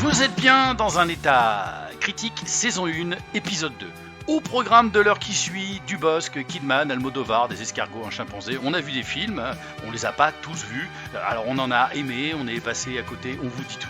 Vous êtes bien dans un état critique, saison 1, épisode 2. Au programme de l'heure qui suit, Dubosc, Kidman, Almodovar, des escargots, un chimpanzé. On a vu des films, on les a pas tous vus. Alors on en a aimé, on est passé à côté, on vous dit tout.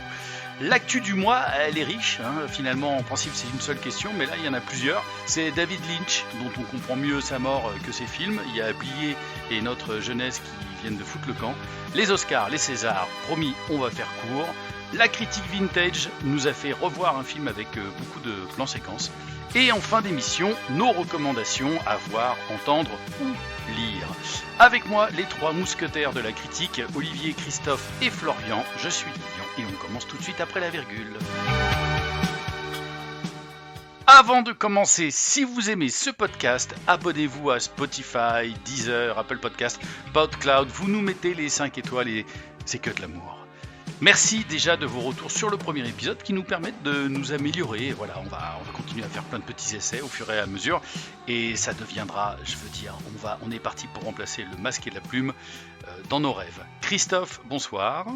L'actu du mois, elle est riche, finalement en principe c'est une seule question, mais là il y en a plusieurs. C'est David Lynch, dont on comprend mieux sa mort que ses films. Il y a Blié et Notre jeunesse qui viennent de foutre le camp. Les Oscars, les Césars, promis, on va faire court. La critique vintage nous a fait revoir un film avec beaucoup de plans séquences. Et en fin d'émission, nos recommandations à voir, entendre ou lire. Avec moi, les trois mousquetaires de la critique, Olivier, Christophe et Florian. Je suis Lilian et on commence tout de suite après la virgule. Avant de commencer, si vous aimez ce podcast, abonnez-vous à Spotify, Deezer, Apple Podcast, PodCloud. Vous nous mettez les 5 étoiles et c'est que de l'amour. Merci déjà de vos retours sur le premier épisode qui nous permettent de nous améliorer. Voilà, on va continuer à faire plein de petits essais au fur et à mesure. Et ça deviendra, je veux dire, on est parti pour remplacer le masque et la plume dans nos rêves. Christophe, bonsoir.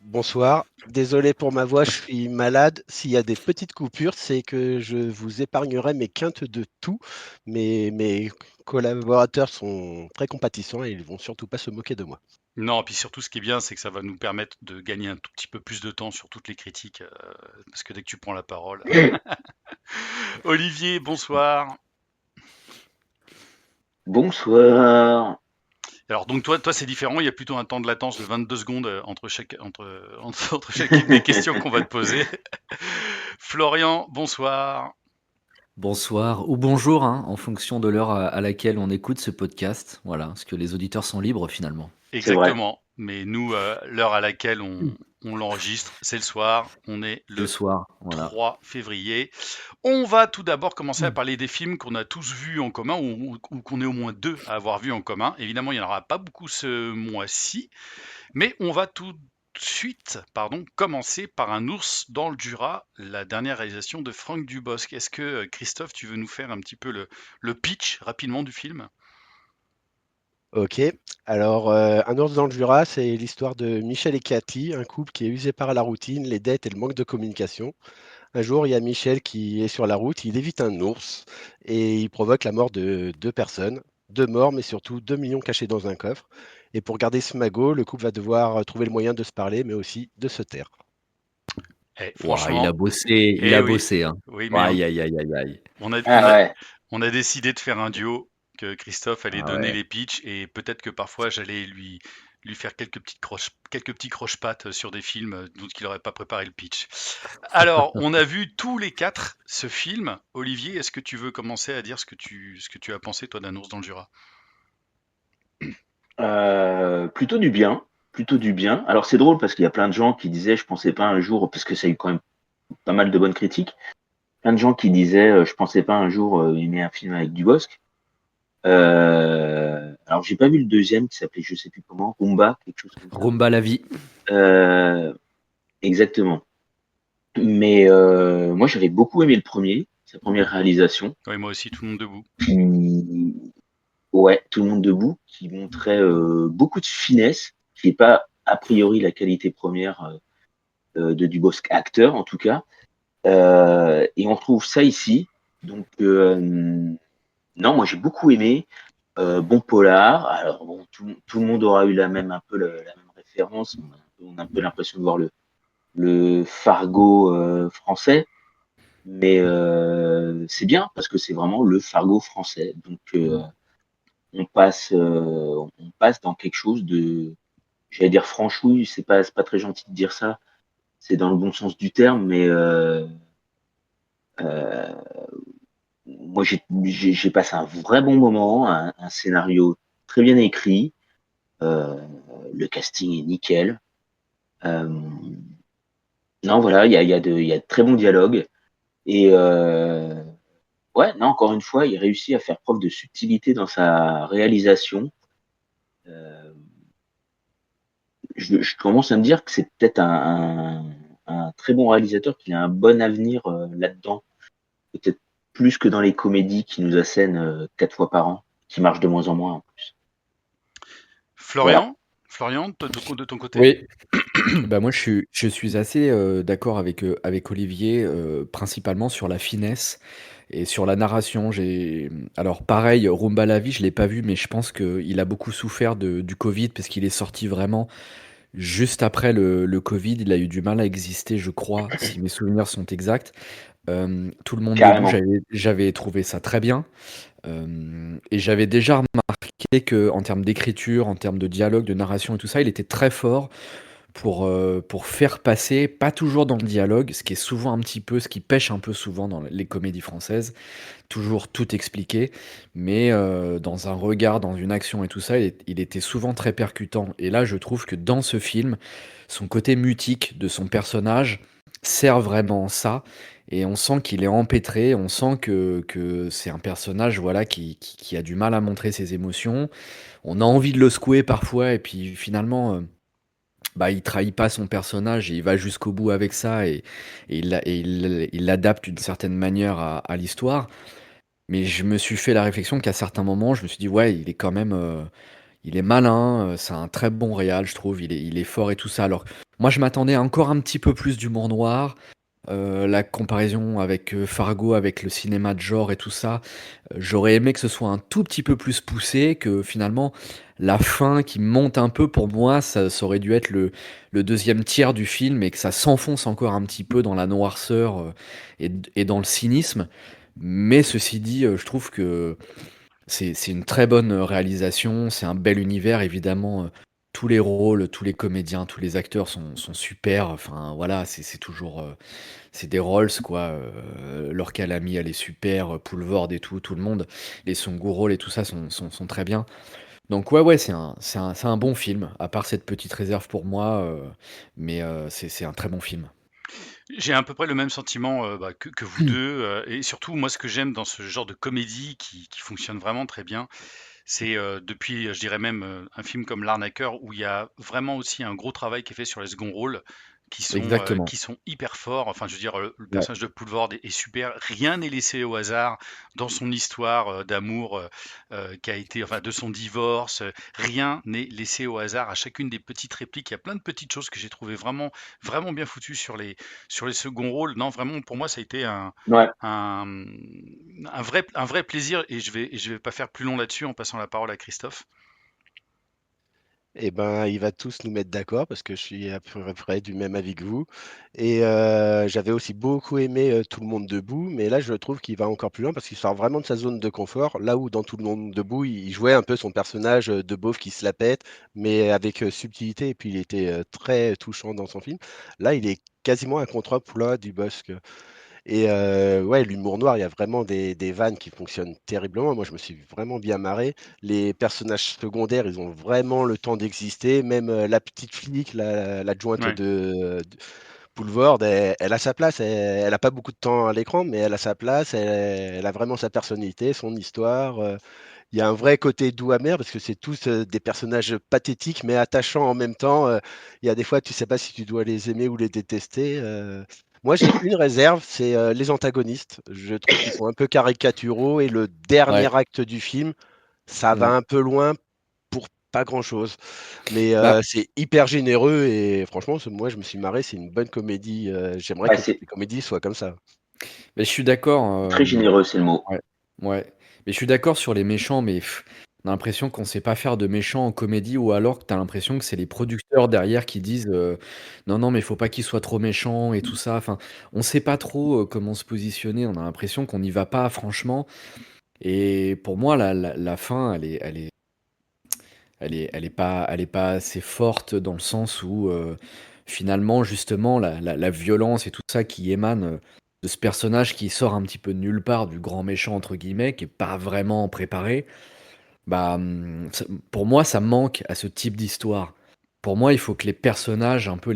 Bonsoir, désolé pour ma voix, je suis malade. S'il y a des petites coupures, c'est que je vous épargnerai mes quintes de tout. Mes collaborateurs sont très compatissants et ils vont surtout pas se moquer de moi. Non, puis surtout ce qui est bien, c'est que ça va nous permettre de gagner un tout petit peu plus de temps sur toutes les critiques, parce que dès que tu prends la parole... Olivier, bonsoir. Bonsoir. Alors donc toi c'est différent, il y a plutôt un temps de latence de 22 secondes entre chacune des questions qu'on va te poser. Florian, bonsoir. Bonsoir ou bonjour, en fonction de l'heure à laquelle on écoute ce podcast. Voilà, parce que les auditeurs sont libres finalement. Exactement, mais nous, l'heure à laquelle on l'enregistre, c'est le soir, on est le soir, voilà. 3 février. On va tout d'abord commencer à parler des films qu'on a tous vus en commun, ou qu'on est au moins deux à avoir vus en commun. Évidemment, il n'y en aura pas beaucoup ce mois-ci, mais on va tout de suite commencer par Un ours dans le Jura, la dernière réalisation de Franck Dubosc. Est-ce que, Christophe, tu veux nous faire un petit peu le pitch rapidement du film ? Ok, alors Un ours dans le Jura, c'est l'histoire de Michel et Cathy, un couple qui est usé par la routine, les dettes et le manque de communication. Un jour, il y a Michel qui est sur la route, il évite un ours et il provoque la mort de 2 personnes. 2 morts, mais surtout 2 millions cachés dans un coffre. Et pour garder ce magot, le couple va devoir trouver le moyen de se parler, mais aussi de se taire. Franchement, il a bossé. Hein. Oui, mais Aïe. on a décidé de faire un duo, que Christophe allait donner les pitchs et peut-être que parfois j'allais lui faire quelques petits croche-pattes sur des films dont il n'aurait pas préparé le pitch. Alors, on a vu tous les 4 ce film. Olivier, est-ce que tu veux commencer à dire ce que tu as pensé, toi, d'Un ours dans le Jura ? Plutôt du bien. Alors c'est drôle parce qu'il y a plein de gens qui disaient je pensais pas un jour, parce que ça a eu quand même pas mal de bonnes critiques, plein de gens qui disaient je pensais pas un jour aimer un film avec Dubosc. Alors j'ai pas vu le deuxième qui s'appelait je sais plus comment, Rumba, quelque chose comme ça. Rumba la vie. Exactement. Mais moi j'avais beaucoup aimé le premier, sa première réalisation. Oui, moi aussi, Tout le monde debout. Ouais, Tout le monde debout, qui montrait beaucoup de finesse, qui n'est pas a priori la qualité première de Dubosc acteur en tout cas. Et on retrouve ça ici. Donc non, moi j'ai beaucoup aimé. Bon polar. Alors bon, tout le monde aura eu la même référence. On a un peu l'impression de voir le Fargo français, mais c'est bien parce que c'est vraiment le Fargo français. Donc on passe dans quelque chose de, j'allais dire franchouille, c'est pas très gentil de dire ça, c'est dans le bon sens du terme, mais moi j'ai passé un vrai bon moment, un scénario très bien écrit, le casting est nickel, non voilà, il y a de très bons dialogues et ouais, non, encore une fois, il réussit à faire preuve de subtilité dans sa réalisation. Je commence à me dire que c'est peut-être un très bon réalisateur, qui a un bon avenir là-dedans. Peut-être plus que dans les comédies qui nous assènent 4 fois par an, qui marchent de moins en moins en plus. Florian, de ton côté. Oui. Bah, moi, je suis assez, d'accord avec Olivier, principalement sur la finesse et sur la narration. Alors pareil, Rumba la vie, je l'ai pas vu, mais je pense qu'il a beaucoup souffert du covid parce qu'il est sorti vraiment juste après le covid. Il a eu du mal à exister, je crois, si mes souvenirs sont exacts. Tout le monde debout, Carrément. j'avais trouvé ça très bien, et j'avais déjà remarqué qu'en termes d'écriture, en termes de dialogue, de narration et tout ça, il était très fort pour faire passer, pas toujours dans le dialogue, ce qui est souvent un petit peu ce qui pêche un peu souvent dans les comédies françaises, toujours tout expliquer, mais dans un regard, dans une action et tout ça, il était souvent très percutant. Et là, je trouve que dans ce film, son côté mutique de son personnage sert vraiment ça, et on sent qu'il est empêtré, on sent que c'est un personnage, voilà, qui a du mal à montrer ses émotions. On a envie de le secouer parfois, et puis finalement, bah, il trahit pas son personnage et il va jusqu'au bout avec ça, et il l'adapte d'une certaine manière à l'histoire. Mais je me suis fait la réflexion qu'à certains moments, je me suis dit: «Ouais, il est quand même, il est malin, c'est un très bon réal, je trouve, il est fort et tout ça». Alors, moi, je m'attendais à encore un petit peu plus d'humour noir, la comparaison avec, Fargo, avec le cinéma de genre et tout ça, j'aurais aimé que ce soit un tout petit peu plus poussé, que finalement la fin qui monte un peu pour moi, ça aurait dû être le 2e tiers du film, et que ça s'enfonce encore un petit peu dans la noirceur, et dans le cynisme. Mais ceci dit, je trouve que c'est une très bonne, réalisation, c'est un bel univers évidemment, tous les rôles, tous les comédiens, tous les acteurs sont super, enfin voilà, c'est toujours, c'est des Rolls quoi, Lorca Lamy, elle est super, Poulvord et tout le monde, les second rôles et tout ça sont très bien. Donc ouais, ouais, c'est un bon film, à part cette petite réserve pour moi, mais c'est un très bon film. J'ai à peu près le même sentiment, que vous 2, et surtout moi ce que j'aime dans ce genre de comédie qui fonctionne vraiment très bien, c'est, depuis, je dirais même, un film comme L'Arnaqueur où il y a vraiment aussi un gros travail qui est fait sur les seconds rôles Exactement, qui sont hyper forts. Enfin, je veux dire, le ouais. personnage de Poulvord est super. Rien n'est laissé au hasard dans son histoire, d'amour, qui a été enfin, de son divorce, rien n'est laissé au hasard. À chacune des petites répliques, il y a plein de petites choses que j'ai trouvées vraiment vraiment bien foutues sur les seconds rôles. Non, vraiment, pour moi, ça a été Ouais. un, un vrai plaisir et je vais pas faire plus long là-dessus en passant la parole à Christophe. Eh ben, il va tous nous mettre d'accord parce que je suis à peu près du même avis que vous. Et j'avais aussi beaucoup aimé Tout le monde debout, mais là, je trouve qu'il va encore plus loin parce qu'il sort vraiment de sa zone de confort. Là où dans Tout le monde debout, il jouait un peu son personnage de beauf qui se la pète, mais avec subtilité, et puis il était très touchant dans son film. Là, il est quasiment un contre-emploi du Bosque. Et ouais, l'humour noir, il y a vraiment des vannes qui fonctionnent terriblement. Moi, je me suis vraiment bien marré. Les personnages secondaires, ils ont vraiment le temps d'exister. Même, la petite flic, l'adjointe Ouais. de Poulvord, elle a sa place. Elle a pas beaucoup de temps à l'écran, mais elle a sa place. Elle a vraiment sa personnalité, son histoire. Il y a un vrai côté doux amer parce que c'est tous, des personnages pathétiques mais attachants en même temps. Il y a des fois, tu sais pas si tu dois les aimer ou les détester. Moi, j'ai une réserve, c'est, les antagonistes. Je trouve qu'ils sont un peu caricaturaux et le Ouais, dernier acte du film, ça va ouais. un peu loin pour pas grand-chose. Mais, Bah, c'est hyper généreux et franchement, moi, je me suis marré, c'est une bonne comédie, j'aimerais Ouais, que toutes c'est les comédies soient comme ça. je suis d'accord, très généreux, c'est le mot. ouais, ouais. Mais je suis d'accord sur les méchants, mais on a l'impression qu'on sait pas faire de méchants en comédie, ou alors que tu as l'impression que c'est les producteurs derrière qui disent, «Non, non, mais il faut pas qu'il soit trop méchant» et tout ça. Enfin, on sait pas trop, comment se positionner. On a l'impression qu'on n'y va pas franchement, et pour moi la fin, elle est pas assez forte dans le sens où, finalement, justement, la violence et tout ça qui émane, de ce personnage qui sort un petit peu de nulle part, du «grand méchant» entre guillemets, qui est pas vraiment préparé, bah, ça pour moi, ça manque à ce type d'histoire. Pour moi, il faut que les personnages, un peu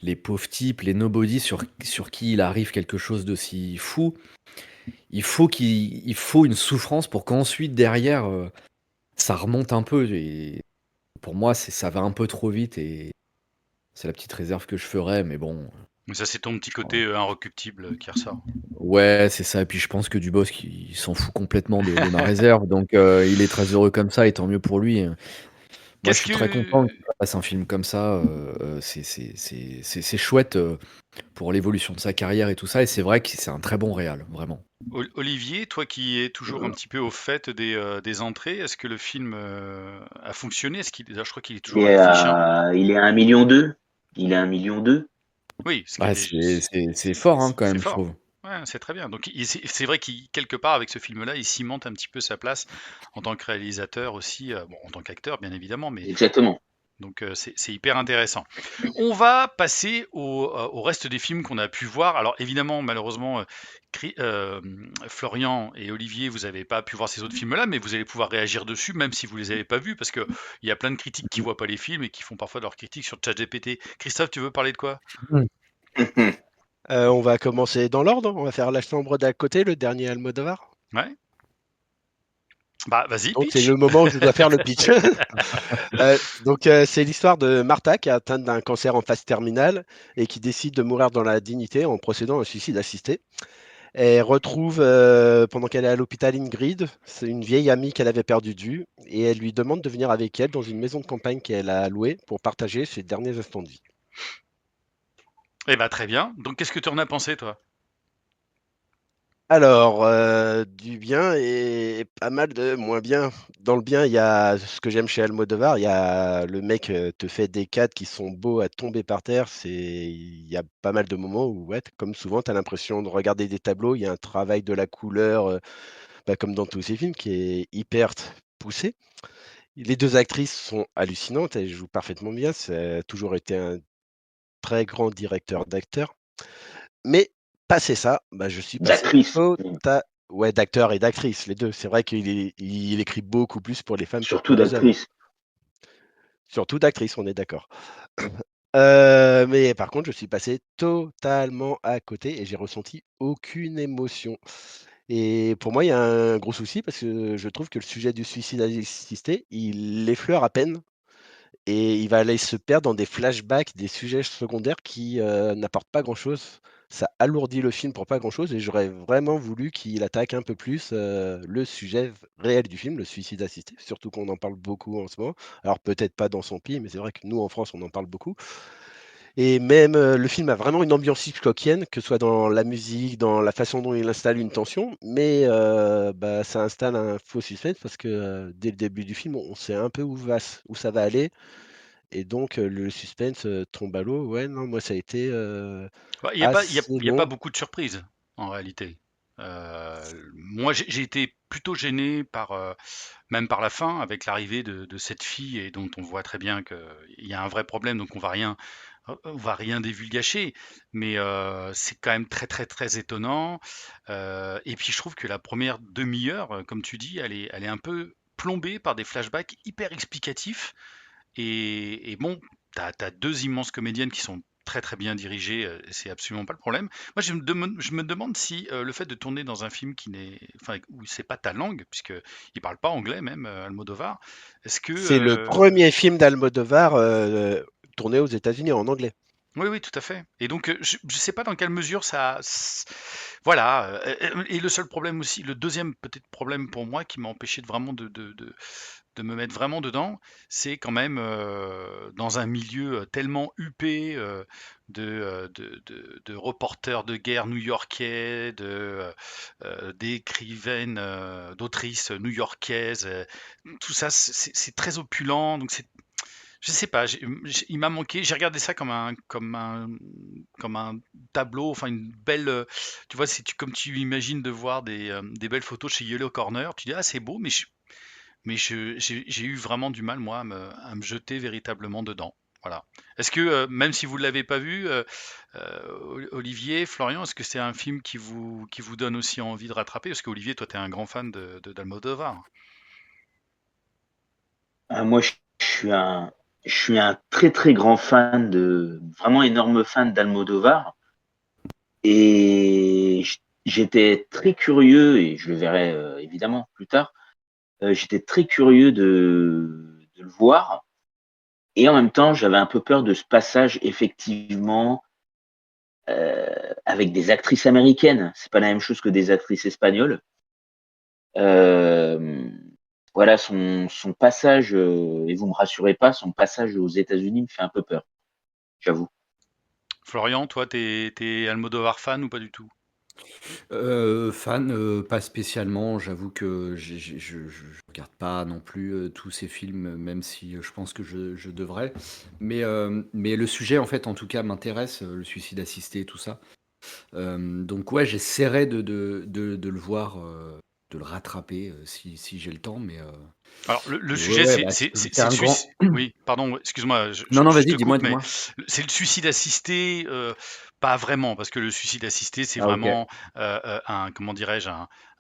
les pauvres types, les nobody sur qui il arrive quelque chose d'aussi fou, il faut une souffrance pour qu'ensuite derrière, ça remonte un peu, et pour moi, ça va un peu trop vite, et c'est la petite réserve que je ferais, mais bon, Mais ça, c'est ton petit je côté, crois, inrecuptible, qui ressort. ouais, c'est ça, et puis je pense que Dubosc, il s'en fout complètement de ma réserve, donc il est très heureux comme ça, et tant mieux pour lui. Moi, je Qu'est-ce suis très content que qu'il fasse un film comme ça, c'est chouette, pour l'évolution de sa carrière et tout ça et c'est vrai que c'est un très bon réal, vraiment. Olivier, toi qui es toujours un petit peu au fait des entrées, est-ce que le film a fonctionné? D'ailleurs, je crois qu'il est toujours à l'affiche, hein. Il est à 1,2 million. Il est à 1,2 million. Oui, ce qui est, Bah, c'est fort, hein, quand c'est même, je fort. trouve. Ouais, c'est très bien. Donc, c'est vrai qu'il, quelque part, avec ce film-là, il cimente un petit peu sa place en tant que réalisateur aussi, bon, en tant qu'acteur, bien évidemment, mais Exactement. donc c'est hyper intéressant. On va passer au reste des films qu'on a pu voir. Alors évidemment, malheureusement, Florian et Olivier, vous n'avez pas pu voir ces autres films-là, mais vous allez pouvoir réagir dessus, même si vous les avez pas vus, parce que il y a plein de critiques qui voient pas les films et qui font parfois leurs critiques sur ChatGPT. Christophe, tu veux parler de quoi? On va commencer dans l'ordre. On va faire La chambre d'à côté, le dernier Almodovar. Ouais. Bah vas-y, Donc c'est pitch. le moment où je dois faire le pitch. C'est l'histoire de Martha qui est atteinte d'un cancer en phase terminale et qui décide de mourir dans la dignité en procédant à un suicide assisté. Elle retrouve pendant qu'elle est à l'hôpital Ingrid, c'est une vieille amie qu'elle avait perdue de vue et elle lui demande de venir avec elle dans une maison de campagne qu'elle a louée pour partager ses derniers instants de vie. Eh bah très bien. Donc qu'est-ce que tu en as pensé, toi? Alors, du bien et pas mal de moins bien. Dans le bien, il y a ce que j'aime chez Almodovar, il y a le mec, te fait des cadres qui sont beaux à tomber par terre. Il y a pas mal de moments où, ouais, comme souvent, tu as l'impression de regarder des tableaux. Il y a un travail de la couleur, comme dans tous ces films, qui est hyper poussé. Les 2 actrices sont hallucinantes, elles jouent parfaitement bien. Ça a toujours été un très grand directeur d'acteurs. Mais passé ça, je suis passé D'actrice. tota ouais, d'acteurs et d'actrices, les 2. C'est vrai qu'il écrit beaucoup plus pour les femmes que Surtout pour les hommes. d'actrice. Surtout d'actrices, on est d'accord. Mais par contre, je suis passé totalement à côté et j'ai ressenti aucune émotion. Et pour moi, il y a un gros souci parce que je trouve que le sujet du suicide assisté, il l'effleure à peine et il va aller se perdre dans des flashbacks, des sujets secondaires qui, n'apportent pas grand-chose. Ça alourdit le film pour pas grand-chose et j'aurais vraiment voulu qu'il attaque un peu plus, le sujet réel du film, le suicide assisté, surtout qu'on en parle beaucoup en ce moment. Alors peut-être pas dans son pays, mais c'est vrai que nous, en France, on en parle beaucoup et même, le film a vraiment une ambiance Hitchcockienne, que ce soit dans la musique, dans la façon dont il installe une tension, mais ça installe un faux suspense parce que, dès le début du film, on sait un peu où ça va aller et donc le suspense, tombe à l'eau. Ouais, non, moi, ça a été, Bah, assez il y a pas long. beaucoup de surprises en réalité. Moi, j'ai été plutôt gêné par même par la fin, avec l'arrivée de cette fille et dont on voit très bien qu'il y a un vrai problème, donc on va rien divulgacher, mais c'est quand même très très très étonnant. Et puis je trouve que la première demi-heure, comme tu dis, elle est un peu plombée par des flashbacks hyper explicatifs. Et bon, t'as deux immenses comédiennes qui sont très très bien dirigées, c'est absolument pas le problème. Moi, je me demande si le fait de tourner dans un film qui n'est, enfin, où c'est pas ta langue, puisque il parle pas anglais même, Almodovar, est-ce que, C'est le premier film d'Almodovar, tourné aux États-Unis en anglais. oui, oui, tout à fait. Et donc, je sais pas dans quelle mesure voilà. Et le seul problème aussi, le deuxième peut-être problème pour moi qui m'a empêché de vraiment de me mettre vraiment dedans, c'est quand même dans un milieu tellement huppé de reporters de guerre new-yorkais, d'écrivaines, d'autrices new-yorkaises. Tout ça, c'est très opulent. Donc je sais pas, il m'a manqué. J'ai regardé ça comme un tableau, enfin une belle. Tu vois, si tu, comme tu imagines de voir des belles photos chez Yellow Corner, tu dis ah c'est beau, j'ai eu vraiment du mal moi à me jeter véritablement dedans. Voilà. Est-ce que même si vous ne l'avez pas vu, Olivier, Florian, est-ce que c'est un film qui vous donne aussi envie de rattraper? Parce que Olivier, toi, tu es un grand fan d'Almodovar. Moi, je suis un très très grand fan vraiment énorme fan d'Almodovar. Et j'étais très curieux, et je le verrai évidemment plus tard, j'étais très curieux de le voir. Et en même temps, j'avais un peu peur de ce passage, effectivement, avec des actrices américaines. C'est pas la même chose que des actrices espagnoles. Euh, voilà, son passage, et vous me rassurez pas, son passage aux États-Unis me fait un peu peur, j'avoue. Florian, toi, t'es Almodovar fan ou pas du tout? Fan, pas spécialement. J'avoue que je regarde pas non plus, tous ces films, même si, je pense que je devrais. Mais le sujet, en fait, en tout cas, m'intéresse, le suicide assisté, tout ça. Donc ouais, j'essaierai de le voir, de le rattraper, si j'ai le temps, Alors, le mais ouais, sujet, ouais, bah, si vous c'est un le grand suicide. Oui, pardon, excuse-moi, non, non, je vas-y, te coupe, dis-moi, mais dis-moi. c'est le suicide assisté, pas vraiment, parce que le suicide assisté, c'est Ah OK, vraiment un, comment dirais-je,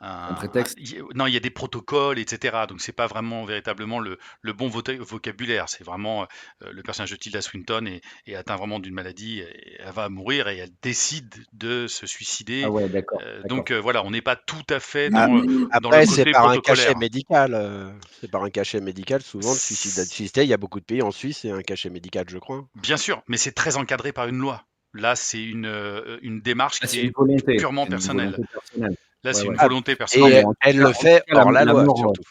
un prétexte? non, il y a des protocoles, etc. Donc, c'est pas vraiment véritablement le bon vocabulaire. C'est vraiment le personnage de Tilda Swinton est atteint vraiment d'une maladie, et elle va mourir et elle décide de se Ah suicider. ouais, d'accord, Donc, d'accord. voilà, on n'est pas tout à fait Ah, dans le après, c'est côté par un cachet protocolaire. médical. C'est par un cachet médical. Souvent, le suicide assisté, il y a beaucoup de pays. En Suisse, c'est un cachet médical, je crois. Bien sûr, mais c'est très encadré par une loi. Là, c'est une démarche Ah, qui est purement c'est une personnelle. volonté personnelle. Là, Ouais, c'est une ouais. Ah, volonté Non, personnelle. mais et elle le en tout fait cas, hors la la loi, mort, surtout.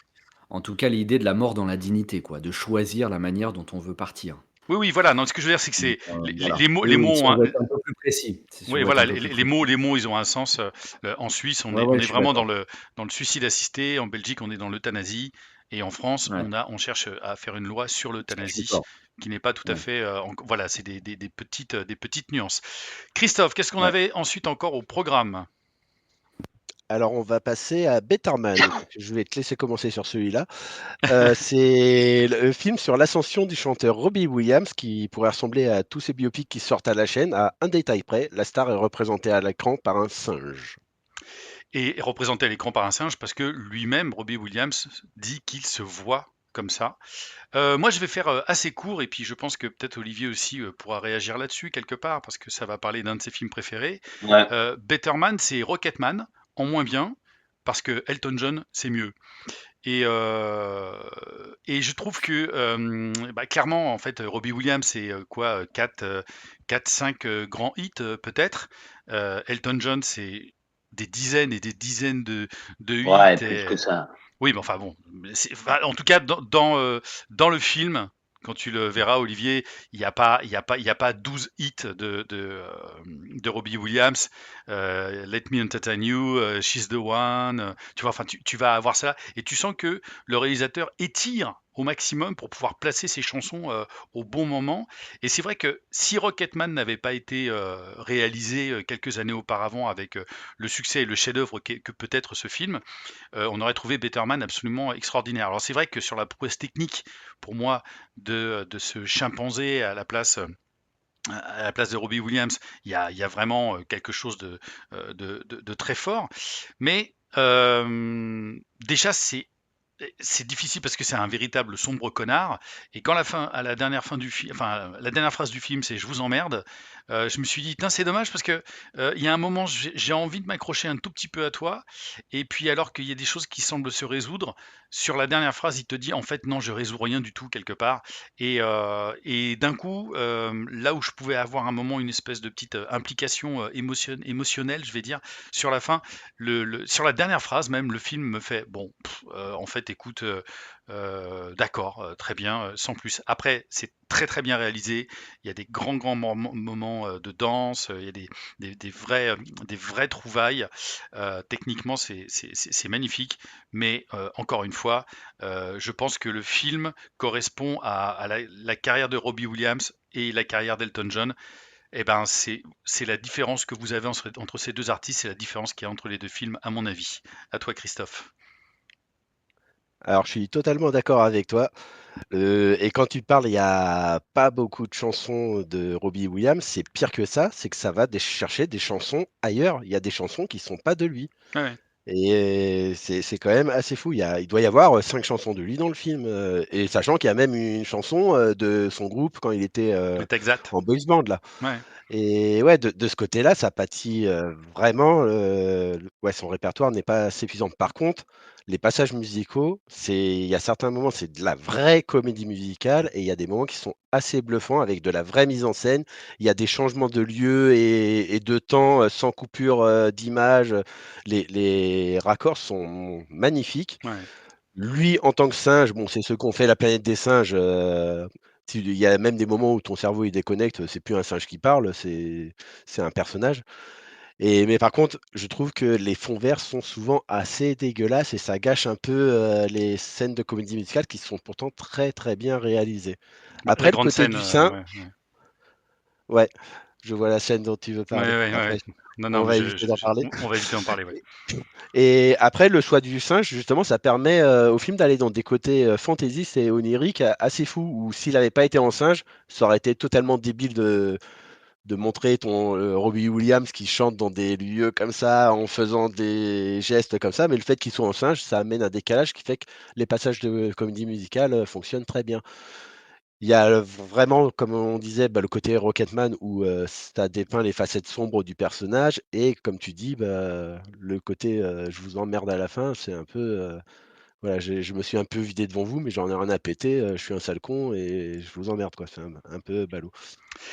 en tout cas, l'idée de la mort dans la dignité, quoi, de choisir la manière dont on veut partir. Oui, oui, voilà. Non, ce que je veux dire, c'est que Donc, c'est voilà. les Oui, oui, mots si ont on un, veut être un peu plus précis, si on oui, veut être voilà, un peu plus les précis. mots, ils ont un sens. En Suisse, Ouais, on ouais, est je suis vraiment d'accord. dans le suicide assisté. En Belgique, on est dans l'euthanasie. Et en France, Ouais, on cherche à faire une loi sur ça, je suis l'euthanasie d'accord. qui n'est pas tout à Ouais, fait. Voilà, c'est des petites nuances. Christophe, qu'est-ce qu'on ouais. avait ensuite encore au programme? Alors, on va passer à Betterman. Je vais te laisser commencer sur celui-là. C'est le film sur l'ascension du chanteur Robbie Williams qui pourrait ressembler à tous ces biopics qui sortent à la chaîne. À un détail près, la star est représentée à l'écran par un singe. Et représenté à l'écran par un singe parce que lui-même, Robbie Williams, dit qu'il se voit comme ça. Moi, je vais faire assez court et puis je pense que peut-être Olivier aussi pourra réagir là-dessus quelque part parce que ça va parler d'un de ses films préférés. Ouais. Better Man, c'est Rocketman en moins bien parce que Elton John, c'est mieux. Et je trouve que bah, clairement, en fait, Robbie Williams, c'est quoi, 4-5 grands hits peut-être. Elton John, c'est des dizaines et des dizaines de hits. Ouais, plus que ça. Oui, mais enfin bon, enfin, en tout cas, dans le film, quand tu le verras, Olivier, il y a pas 12 hits de Robbie Williams. Let Me Entertain You, She's the One. Tu vois, enfin, tu vas avoir ça. Et tu sens que le réalisateur étire au maximum pour pouvoir placer ses chansons au bon moment. Et c'est vrai que si Rocketman n'avait pas été réalisé quelques années auparavant avec le succès et le chef-d'œuvre que peut être ce film, on aurait trouvé Better Man absolument extraordinaire. Alors c'est vrai que sur la prouesse technique, pour moi, de ce chimpanzé à la place de Robbie Williams, il y a vraiment quelque chose de très fort. Mais déjà, c'est difficile parce que c'est un véritable sombre connard. Et quand à la dernière fin du film, enfin la dernière phrase du film, c'est "je vous emmerde", je me suis dit, Tain, c'est dommage parce que il y a un moment, j'ai envie de m'accrocher un tout petit peu à toi. Et puis alors qu'il y a des choses qui semblent se résoudre, sur la dernière phrase, il te dit, en fait, non, je résous rien du tout quelque part. Et d'un coup, là où je pouvais avoir un moment une espèce de petite implication émotionnelle, je vais dire, sur la fin, sur la dernière phrase même, le film me fait bon, en fait, écoute, d'accord, très bien, sans plus. Après, c'est très très bien réalisé. Il y a des grands moments de danse. Il y a des vraies trouvailles. Techniquement, c'est magnifique. Mais encore une fois, je pense que le film correspond à la carrière de Robbie Williams et la carrière d'Elton John. Eh ben, c'est la différence que vous avez entre ces deux artistes, c'est la différence qu'il y a entre les deux films, à mon avis. À toi, Christophe. Alors, je suis totalement d'accord avec toi. Et quand tu parles, il n'y a pas beaucoup de chansons de Robbie Williams. C'est pire que ça, c'est que ça va chercher des chansons ailleurs. Il y a des chansons qui sont pas de lui. Ouais, ouais, Et c'est quand même assez fou. Il doit y avoir 5 chansons de lui dans le film. Et sachant qu'il y a même une chanson de son groupe quand il était c'est exact. en boys band là. Ouais. Et ouais, de ce côté-là, ça pâtit vraiment. Ouais, son répertoire n'est pas suffisant. Par contre, les passages musicaux, il y a certains moments, c'est de la vraie comédie musicale et il y a des moments qui sont assez bluffants avec de la vraie mise en scène. Il y a des changements de lieu et de temps sans coupure d'image. Les raccords sont magnifiques. Ouais. lui, en tant que singe, bon, c'est ceux qui ont fait La planète des singes. Il y a même des moments où ton cerveau il déconnecte, c'est plus un singe qui parle, c'est un personnage. Mais par contre, je trouve que les fonds verts sont souvent assez dégueulasses et ça gâche un peu les scènes de comédie musicale qui sont pourtant très très bien réalisées. Les Après, le grandes côté scènes, du sein, ouais, ouais. ouais, je vois la scène dont tu veux Ouais, parler. ouais, Après, ouais. Non, non, on mais va éviter d'en parler. on va éviter d'en parler, ouais. Et après, le choix du singe, justement, ça permet au film d'aller dans des côtés fantaisistes et oniriques assez fous, où s'il n'avait pas été en singe, ça aurait été totalement débile de montrer ton Robbie Williams qui chante dans des lieux comme ça, en faisant des gestes comme ça, mais le fait qu'il soit en singe, ça amène un décalage qui fait que les passages de comédie musicale fonctionnent très bien. Il y a vraiment, comme on disait, le côté Rocketman où ça dépeint les facettes sombres du personnage et comme tu dis, le côté je vous emmerde à la fin, c'est un peu voilà, je me suis un peu vidé devant vous, mais j'en ai rien à péter, je suis un sale con et je vous emmerde quoi, c'est un peu ballot.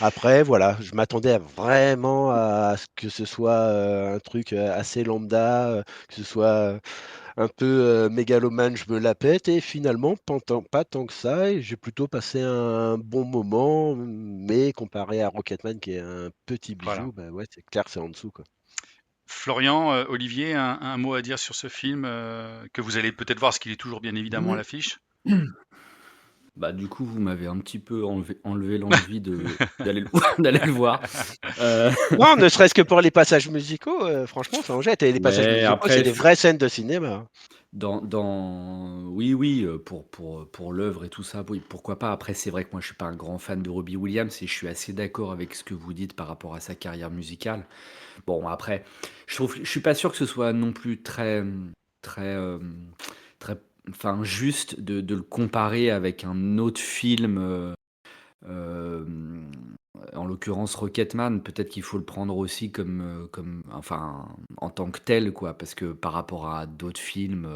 Après, voilà, je m'attendais vraiment à ce que ce soit un truc assez lambda, que ce soit un peu mégalomane, je me la pète, et finalement, pas tant que ça, et j'ai plutôt passé un bon moment, mais comparé à Rocketman, qui est un petit Voilà. bijou, bah ouais, c'est clair, c'est en dessous, quoi. Florian, Olivier, un mot à dire sur ce film que vous allez peut-être voir, parce qu'il est toujours bien évidemment à Mmh. l'affiche. Bah, du coup, vous m'avez un petit peu enlevé l'envie d'aller le d'aller le voir. Heu, Non, ne serait-ce que pour les passages musicaux, franchement, ça en jette. Et les passages ouais, musicaux, c'est après des vraies scènes de cinéma. oui, oui, pour l'œuvre et tout ça, oui, pourquoi pas. Après, c'est vrai que moi, je suis pas un grand fan de Robbie Williams et je suis assez d'accord avec ce que vous dites par rapport à sa carrière musicale. Bon, après, je suis pas sûr que ce soit non plus très, très enfin, juste de le comparer avec un autre film, hem, en l'occurrence Rocketman. Peut-être qu'il faut le prendre aussi comme enfin, en tant que tel, quoi, parce que par rapport à d'autres films,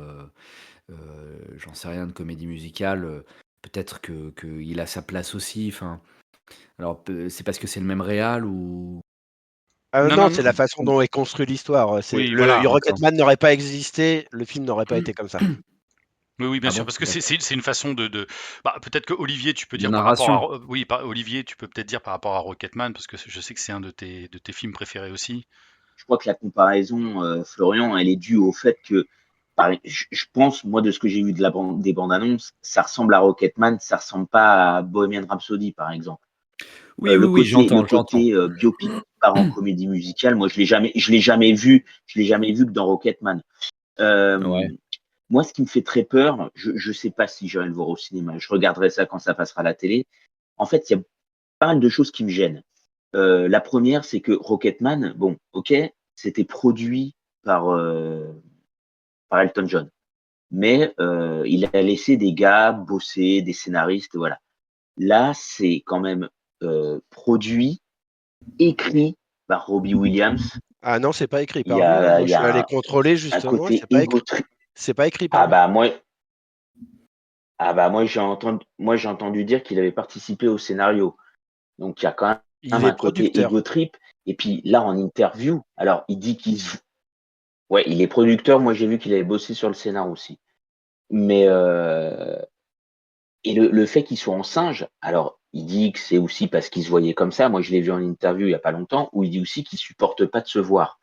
j'en sais rien, de comédie musicale, peut-être que qu'il a sa place aussi, enfin, alors c'est parce que c'est le même réal ou Non, Non, non, c'est non. la façon dont est construit l'histoire. C'est Oui, voilà. d'accord. Rocketman n'aurait pas existé, le film n'aurait pas été comme ça. Oui, oui, bien Ah sûr, bon? parce que D'accord. c'est une façon bah, peut-être que Olivier, tu peux De dire par rapport narration? oui, Olivier, tu peux peut-être dire par rapport à Rocketman, parce que je sais que c'est un de tes films préférés aussi. Je crois que la comparaison, Florian, elle est due au fait que, je pense, moi, de ce que j'ai vu des bandes annonces, ça ressemble à Rocketman, ça ressemble pas à Bohemian Rhapsody, par exemple. Oui, oui, oui, Le j'entends. côté biopic par en comédie musicale, moi, je l'ai jamais vu que dans Rocketman. Ouais. Euh, Moi, ce qui me fait très peur, je sais pas si j'irai le voir au cinéma, je regarderai ça quand ça passera à la télé. En fait, il y a pas mal de choses qui me gênent. La première, c'est que Rocketman, bon, ok, c'était produit par, par Elton John, mais il a laissé des gars bosser, des scénaristes, voilà. Là, c'est quand même produit, écrit par Robbie Williams. Ah non, c'est pas écrit par lui, hein. Moi, Il je y suis allé a contrôler un justement, côté égo trip. c'est pas écrit par Ah lui. bah moi, moi j'ai entendu dire qu'il avait participé au scénario. Donc il y a quand Il même est un côté producteur. ego trip. Et puis là, en interview, alors il dit ouais, il est producteur. Moi, j'ai vu qu'il avait bossé sur le scénar aussi. Mais et le fait qu'il soit en singe, alors il dit que c'est aussi parce qu'il se voyait comme ça. Moi, je l'ai vu en interview il y a pas longtemps où il dit aussi qu'il supporte pas de se voir.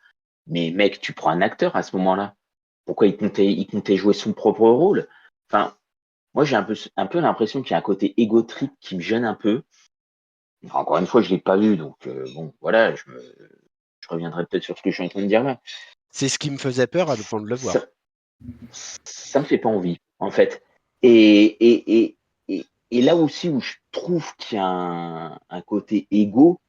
Mais mec, tu prends un acteur à ce moment-là. Pourquoi il comptait jouer son propre rôle? Enfin, moi, j'ai un peu l'impression qu'il y a un côté ego trip qui me gêne un peu. Enfin, encore une fois, je l'ai pas vu, donc bon, voilà, je reviendrai peut-être sur ce que je suis en train de dire là. C'est ce qui me faisait peur avant de le voir. Ça, ça me fait pas envie, en fait. Et, et, et, et là aussi où je trouve qu'il y a un côté égo,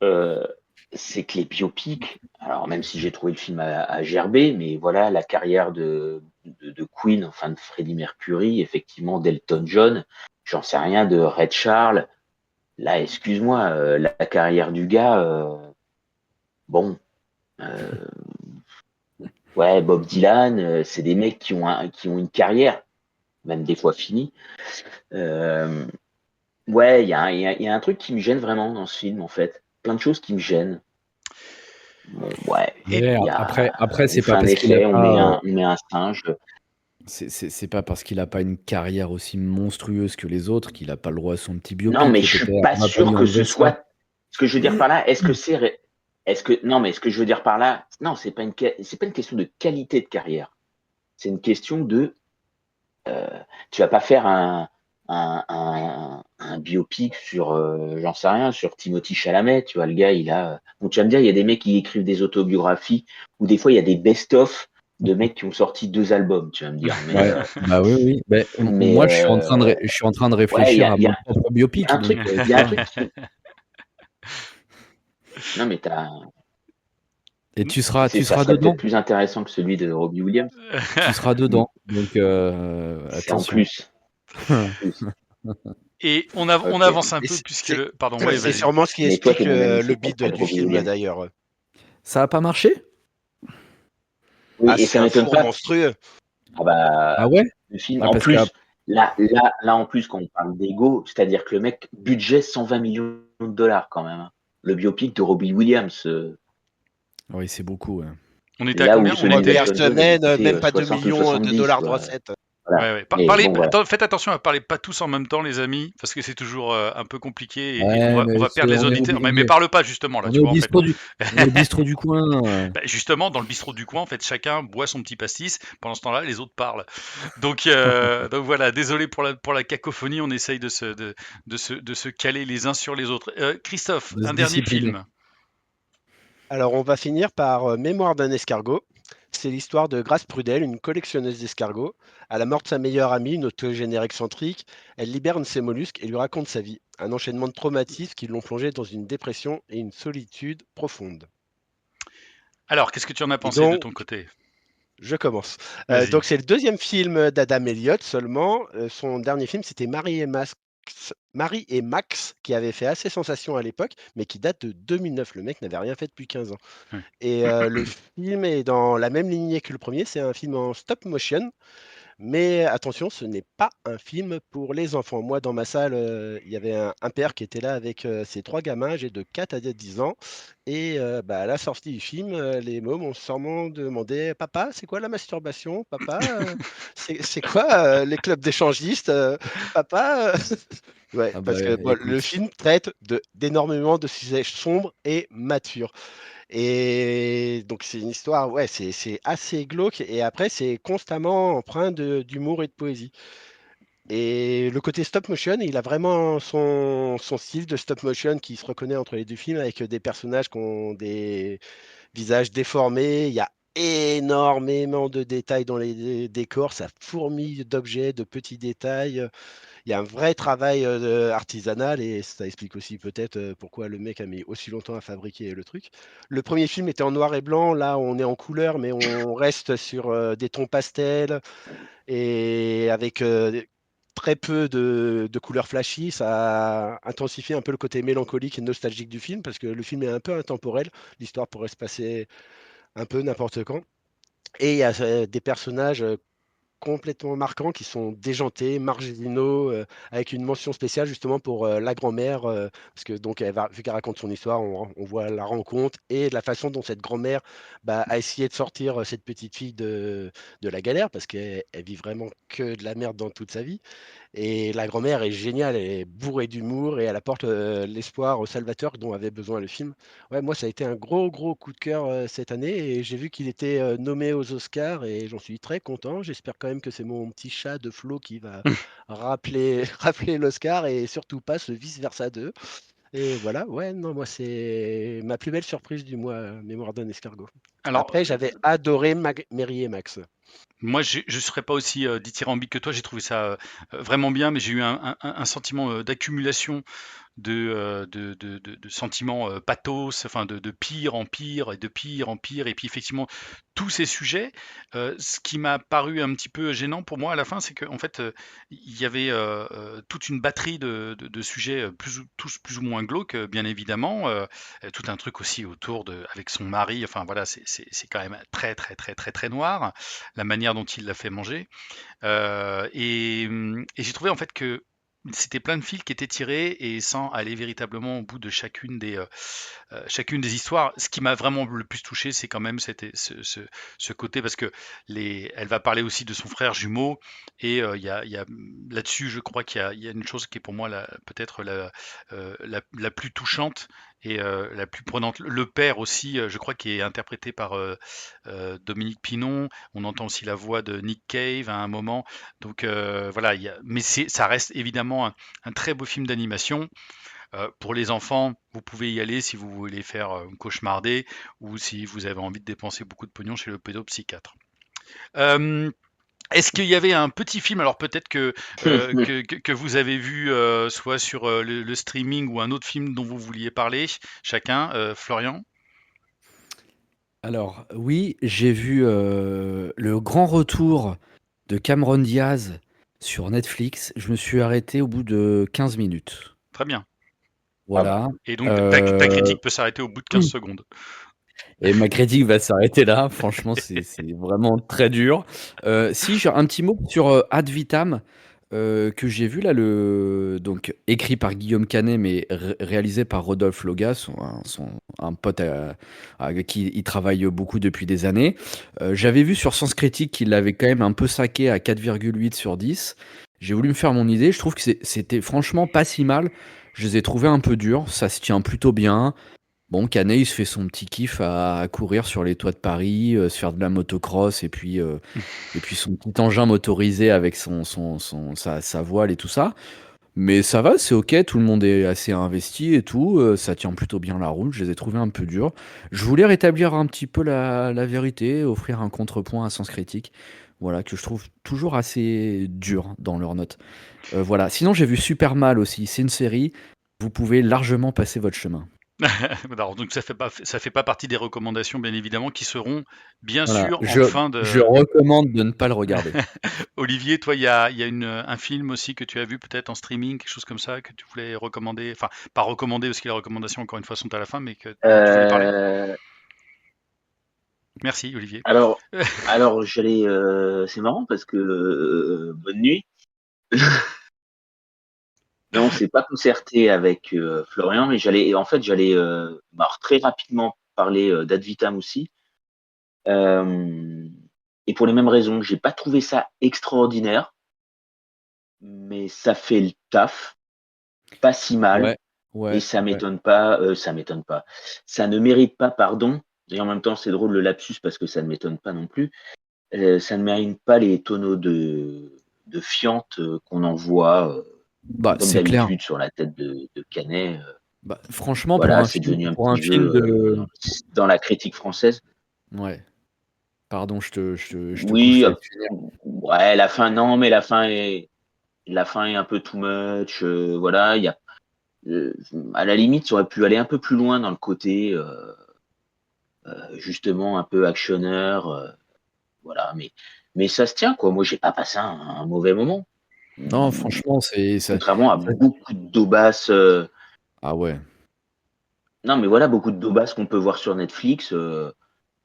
euh, c'est que les biopics, alors même si j'ai trouvé le film à gerber, mais voilà, la carrière de Queen, enfin de Freddie Mercury, effectivement d'Elton John, j'en sais rien, de Red Charles. Là, excuse-moi, la carrière du gars, bon, euh, ouais, Bob Dylan, c'est des mecs qui ont une carrière, même des fois finie. Euh, ouais, il y a un truc qui me gêne vraiment dans ce film, en fait. Plein de choses qui me gênent. Bon, ouais, Et Ouais, il y après a, après on c'est fait pas un parce qu'il a effet, pas, on met un singe. C'est pas parce qu'il a pas une carrière aussi monstrueuse que les autres qu'il a pas le droit à son petit Non, mais biopic, je suis peut-être. pas On va pas sûr lui que ce enlever ça. soit. Ce que je veux dire par là, est-ce que c'est. Est-ce que. Non, mais ce que je veux dire par là, non, c'est pas une question de qualité de carrière. C'est une question de. euh, Tu vas pas faire un biopic sur, j'en sais rien, sur Timothy Chalamet. Tu vois, le gars, il a. Bon, tu vas me dire, il y a des mecs qui écrivent des autobiographies, ou des fois, il y a des best-of de mecs qui ont sorti 2 albums, tu vas me dire. Mais, Ouais, bah oui, oui. mais Moi, je suis en train de ouais, réfléchir à mon propre il y a biopic, un donc truc, tu il y a un vois. truc qui. Non, mais Et ça tu seras serait peut-être dedans. plus intéressant que celui de Robbie Williams. Tu seras Mm. dedans. Donc C'est en attention. plus. En plus. Et on Ok. avance un Et peu puisque c'est Pardon, oui, c'est vas-y. sûrement ce qui Mais toi, t'es explique mon ami le bide secret de du Robbie film Williams. d'ailleurs. Ça a pas marché? Oui, Ah, et c'est ça un m'étonne four pas. monstrueux. Ah bah, Ah ouais? le film, Ah en parce que plus, là, en plus, quand on parle d'ego, c'est-à-dire que le mec, budget 120 millions de dollars quand même, hein. Le biopic de Robbie Williams, oui, c'est beaucoup, ouais. On était à là où combien? On celui de Première était. Elton John, il a semaine, coûté même pas 2 60 ou millions de 70, dollars de quoi. recettes. Voilà. Ouais, ouais. Mais bon, voilà. Faites attention à parler pas tous en même temps, les amis, parce que c'est toujours un peu compliqué et Ouais, on mais va perdre les on est auditeurs. Mais obligé. parle pas justement là, On tu est au vois en fait. bistrot on est au bistrot du coin. Bah, justement, dans le bistrot du coin, en fait, chacun boit son petit pastis. Pendant ce temps-là, les autres parlent. Donc, donc voilà. Désolé pour la cacophonie. On essaye de se caler les uns sur les autres. Christophe, De se un dernier discipliner. film. Alors, on va finir par Mémoire d'un escargot. C'est l'histoire de Grace Prudel, une collectionneuse d'escargots. À la mort de sa meilleure amie, une octogénaire excentrique, elle libère un de ses mollusques et lui raconte sa vie. Un enchaînement de traumatismes qui l'ont plongée dans une dépression et une solitude profonde. Alors, qu'est-ce que tu en as Et pensé de donc, ton côté? je commence. Vas-y. Donc, c'est le deuxième film d'Adam Elliott seulement. Son dernier film, c'était Marie et Max, qui avait fait assez sensation à l'époque, mais qui date de 2009. Le mec n'avait rien fait depuis 15 ans. Ouais. Et le film est dans la même lignée que le premier. C'est un film en stop motion. Mais attention, ce n'est pas un film pour les enfants. Moi, dans ma salle, il y avait un père qui était là avec ses 3 gamins, âgés de 4 à 10 ans. Et bah, à la sortie du film, les mômes ont sûrement demandé: Papa, c'est quoi la masturbation? Papa, c'est quoi les clubs d'échangistes? Papa? Ouais, Ah bah parce que bon, le écoute. film traite d'énormément de sujets sombres et matures. Et donc c'est une histoire, ouais, c'est assez glauque et après c'est constamment empreint d'humour et de poésie. Et le côté stop motion, il a vraiment son style de stop motion qui se reconnaît entre les deux films avec des personnages qui ont des visages déformés. Il y a énormément de détails dans les décors, ça fourmille d'objets, de petits détails. Il y a un vrai travail artisanal et ça explique aussi peut-être pourquoi le mec a mis aussi longtemps à fabriquer le truc. Le premier film était en noir et blanc, là on est en couleur, mais on reste sur des tons pastels et avec très peu de couleurs flashy. Ça intensifie un peu le côté mélancolique et nostalgique du film parce que le film est un peu intemporel. L'histoire pourrait se passer un peu n'importe quand. Et il y a des personnages complètement marquants qui sont déjantés, marginaux, avec une mention spéciale justement pour la grand-mère, parce que donc vu qu'elle raconte son histoire, on voit la rencontre et la façon dont cette grand-mère bah, a essayé de sortir cette petite fille de la galère, parce qu'elle vit vraiment que de la merde dans toute sa vie. Et la grand-mère est géniale, elle est bourrée d'humour et elle apporte l'espoir au salvateur dont avait besoin le film. Ouais, moi, ça a été un gros, gros coup de cœur cette année et j'ai vu qu'il était nommé aux Oscars et j'en suis très content. J'espère quand même que c'est mon petit chat de Flo qui va rappeler, rappeler l'Oscar et surtout pas ce vice-versa 2. Et voilà, ouais, non, moi, c'est ma plus belle surprise du mois, Mémoire d'un escargot. Alors, Après, j'avais adoré Mary et Max. moi, je serais pas aussi dithyrambique que toi. J'ai trouvé ça vraiment bien, mais j'ai eu un sentiment d'accumulation de sentiments pathos, enfin de pire en pire et de pire en pire. Et puis effectivement, tous ces sujets, ce qui m'a paru un petit peu gênant pour moi à la fin, c'est qu'en fait, il y avait toute une batterie de sujets tous plus ou moins glauques, bien évidemment. Tout un truc aussi autour avec son mari. Enfin voilà, c'est quand même très très très très très noir, la manière dont il l'a fait manger. Et j'ai trouvé en fait que c'était plein de fils qui étaient tirés et sans aller véritablement au bout de chacune des histoires. Ce qui m'a vraiment le plus touché, c'est quand même ce côté, parce que elle va parler aussi de son frère jumeau, et il y a là-dessus, je crois qu'il y a une chose qui est pour moi peut-être la plus touchante et la plus prenante. Le père aussi, je crois, qui est interprété par Dominique Pinon. On entend aussi la voix de Nick Cave à un moment. Donc voilà, mais ça reste évidemment un très beau film d'animation. Pour les enfants, vous pouvez y aller si vous voulez faire cauchemarder, ou si vous avez envie de dépenser beaucoup de pognon chez le pédopsychiatre. Est-ce qu'il y avait un petit film, alors peut-être que vous avez vu soit sur le streaming, ou un autre film dont vous vouliez parler, chacun, Florian? Alors oui, j'ai vu, le grand retour de Cameron Diaz sur Netflix. Je me suis arrêté au bout de 15 minutes. Très bien. Ah bah. Voilà, Et donc ta critique peut s'arrêter au bout de 15 secondes. et ma critique va s'arrêter là. Franchement, c'est vraiment très dur. Si, j'ai un petit mot sur, Ad Vitam, que j'ai vu là, donc écrit par Guillaume Canet, mais réalisé par Rodolphe Loga, un pote avec qui il travaille beaucoup depuis des années. J'avais vu sur Sens Critique qu'il l'avait quand même un peu saqué à 4,8 sur 10. J'ai voulu me faire mon idée. Je trouve que c'était franchement pas si mal. Je les ai trouvés un peu durs. Ça se tient plutôt bien. Bon, Canet, il se fait son petit kiff à courir sur les toits de Paris, se faire de la motocross, et puis son petit engin motorisé avec sa voile et tout ça. Mais ça va, c'est ok, tout le monde est assez investi et tout, ça tient plutôt bien la route, je les ai trouvés un peu durs. Je voulais rétablir un petit peu la vérité, offrir un contrepoint à Sens Critique, voilà, que je trouve toujours assez dur dans leurs notes. Voilà, sinon j'ai vu Super Mal aussi, c'est une série, vous pouvez largement passer votre chemin. Alors, donc ça fait pas partie des recommandations, bien évidemment, qui seront bien Voilà, sûr en je, fin je de. recommande de ne pas le regarder. Olivier, toi, il y a un film aussi que tu as vu peut-être en streaming, quelque chose comme ça, que tu voulais recommander, enfin pas recommander parce que les recommandations encore une fois sont à la fin, mais dont tu voulais parler. Euh, Merci Olivier. alors, alors j'allais. C'est marrant parce que bonne nuit. Mais on s'est pas concerté avec Florian, mais j'allais très rapidement parler d'Ad Vitam aussi. Et pour les mêmes raisons, j'ai pas trouvé ça extraordinaire, mais ça fait le taf, pas si mal, Ouais, et ouais, ça ouais. m'étonne pas, ça ne mérite pas, pardon, et en même temps c'est drôle le lapsus parce que ça ne m'étonne pas non plus, ça ne mérite pas les tonneaux de fiente qu'on envoie Bah, comme c'est clair. d'habitude sur la tête de Canet. Bah, franchement, Voilà, c'est devenu un pour un petit jeu film de... dans la critique française. Ouais, pardon, je te coupe, je Oui, te laisse finir. ouais, la fin, non, mais la fin est un peu too much. Voilà, euh, à la limite, ça aurait pu aller un peu plus loin dans le côté justement un peu actionneur. Voilà, mais ça se tient quoi. Moi, j'ai pas passé un mauvais moment. Non, franchement, c'est ça. Contrairement à beaucoup de daubasses. Ah ouais. Non, mais voilà, beaucoup de daubasses qu'on peut voir sur Netflix.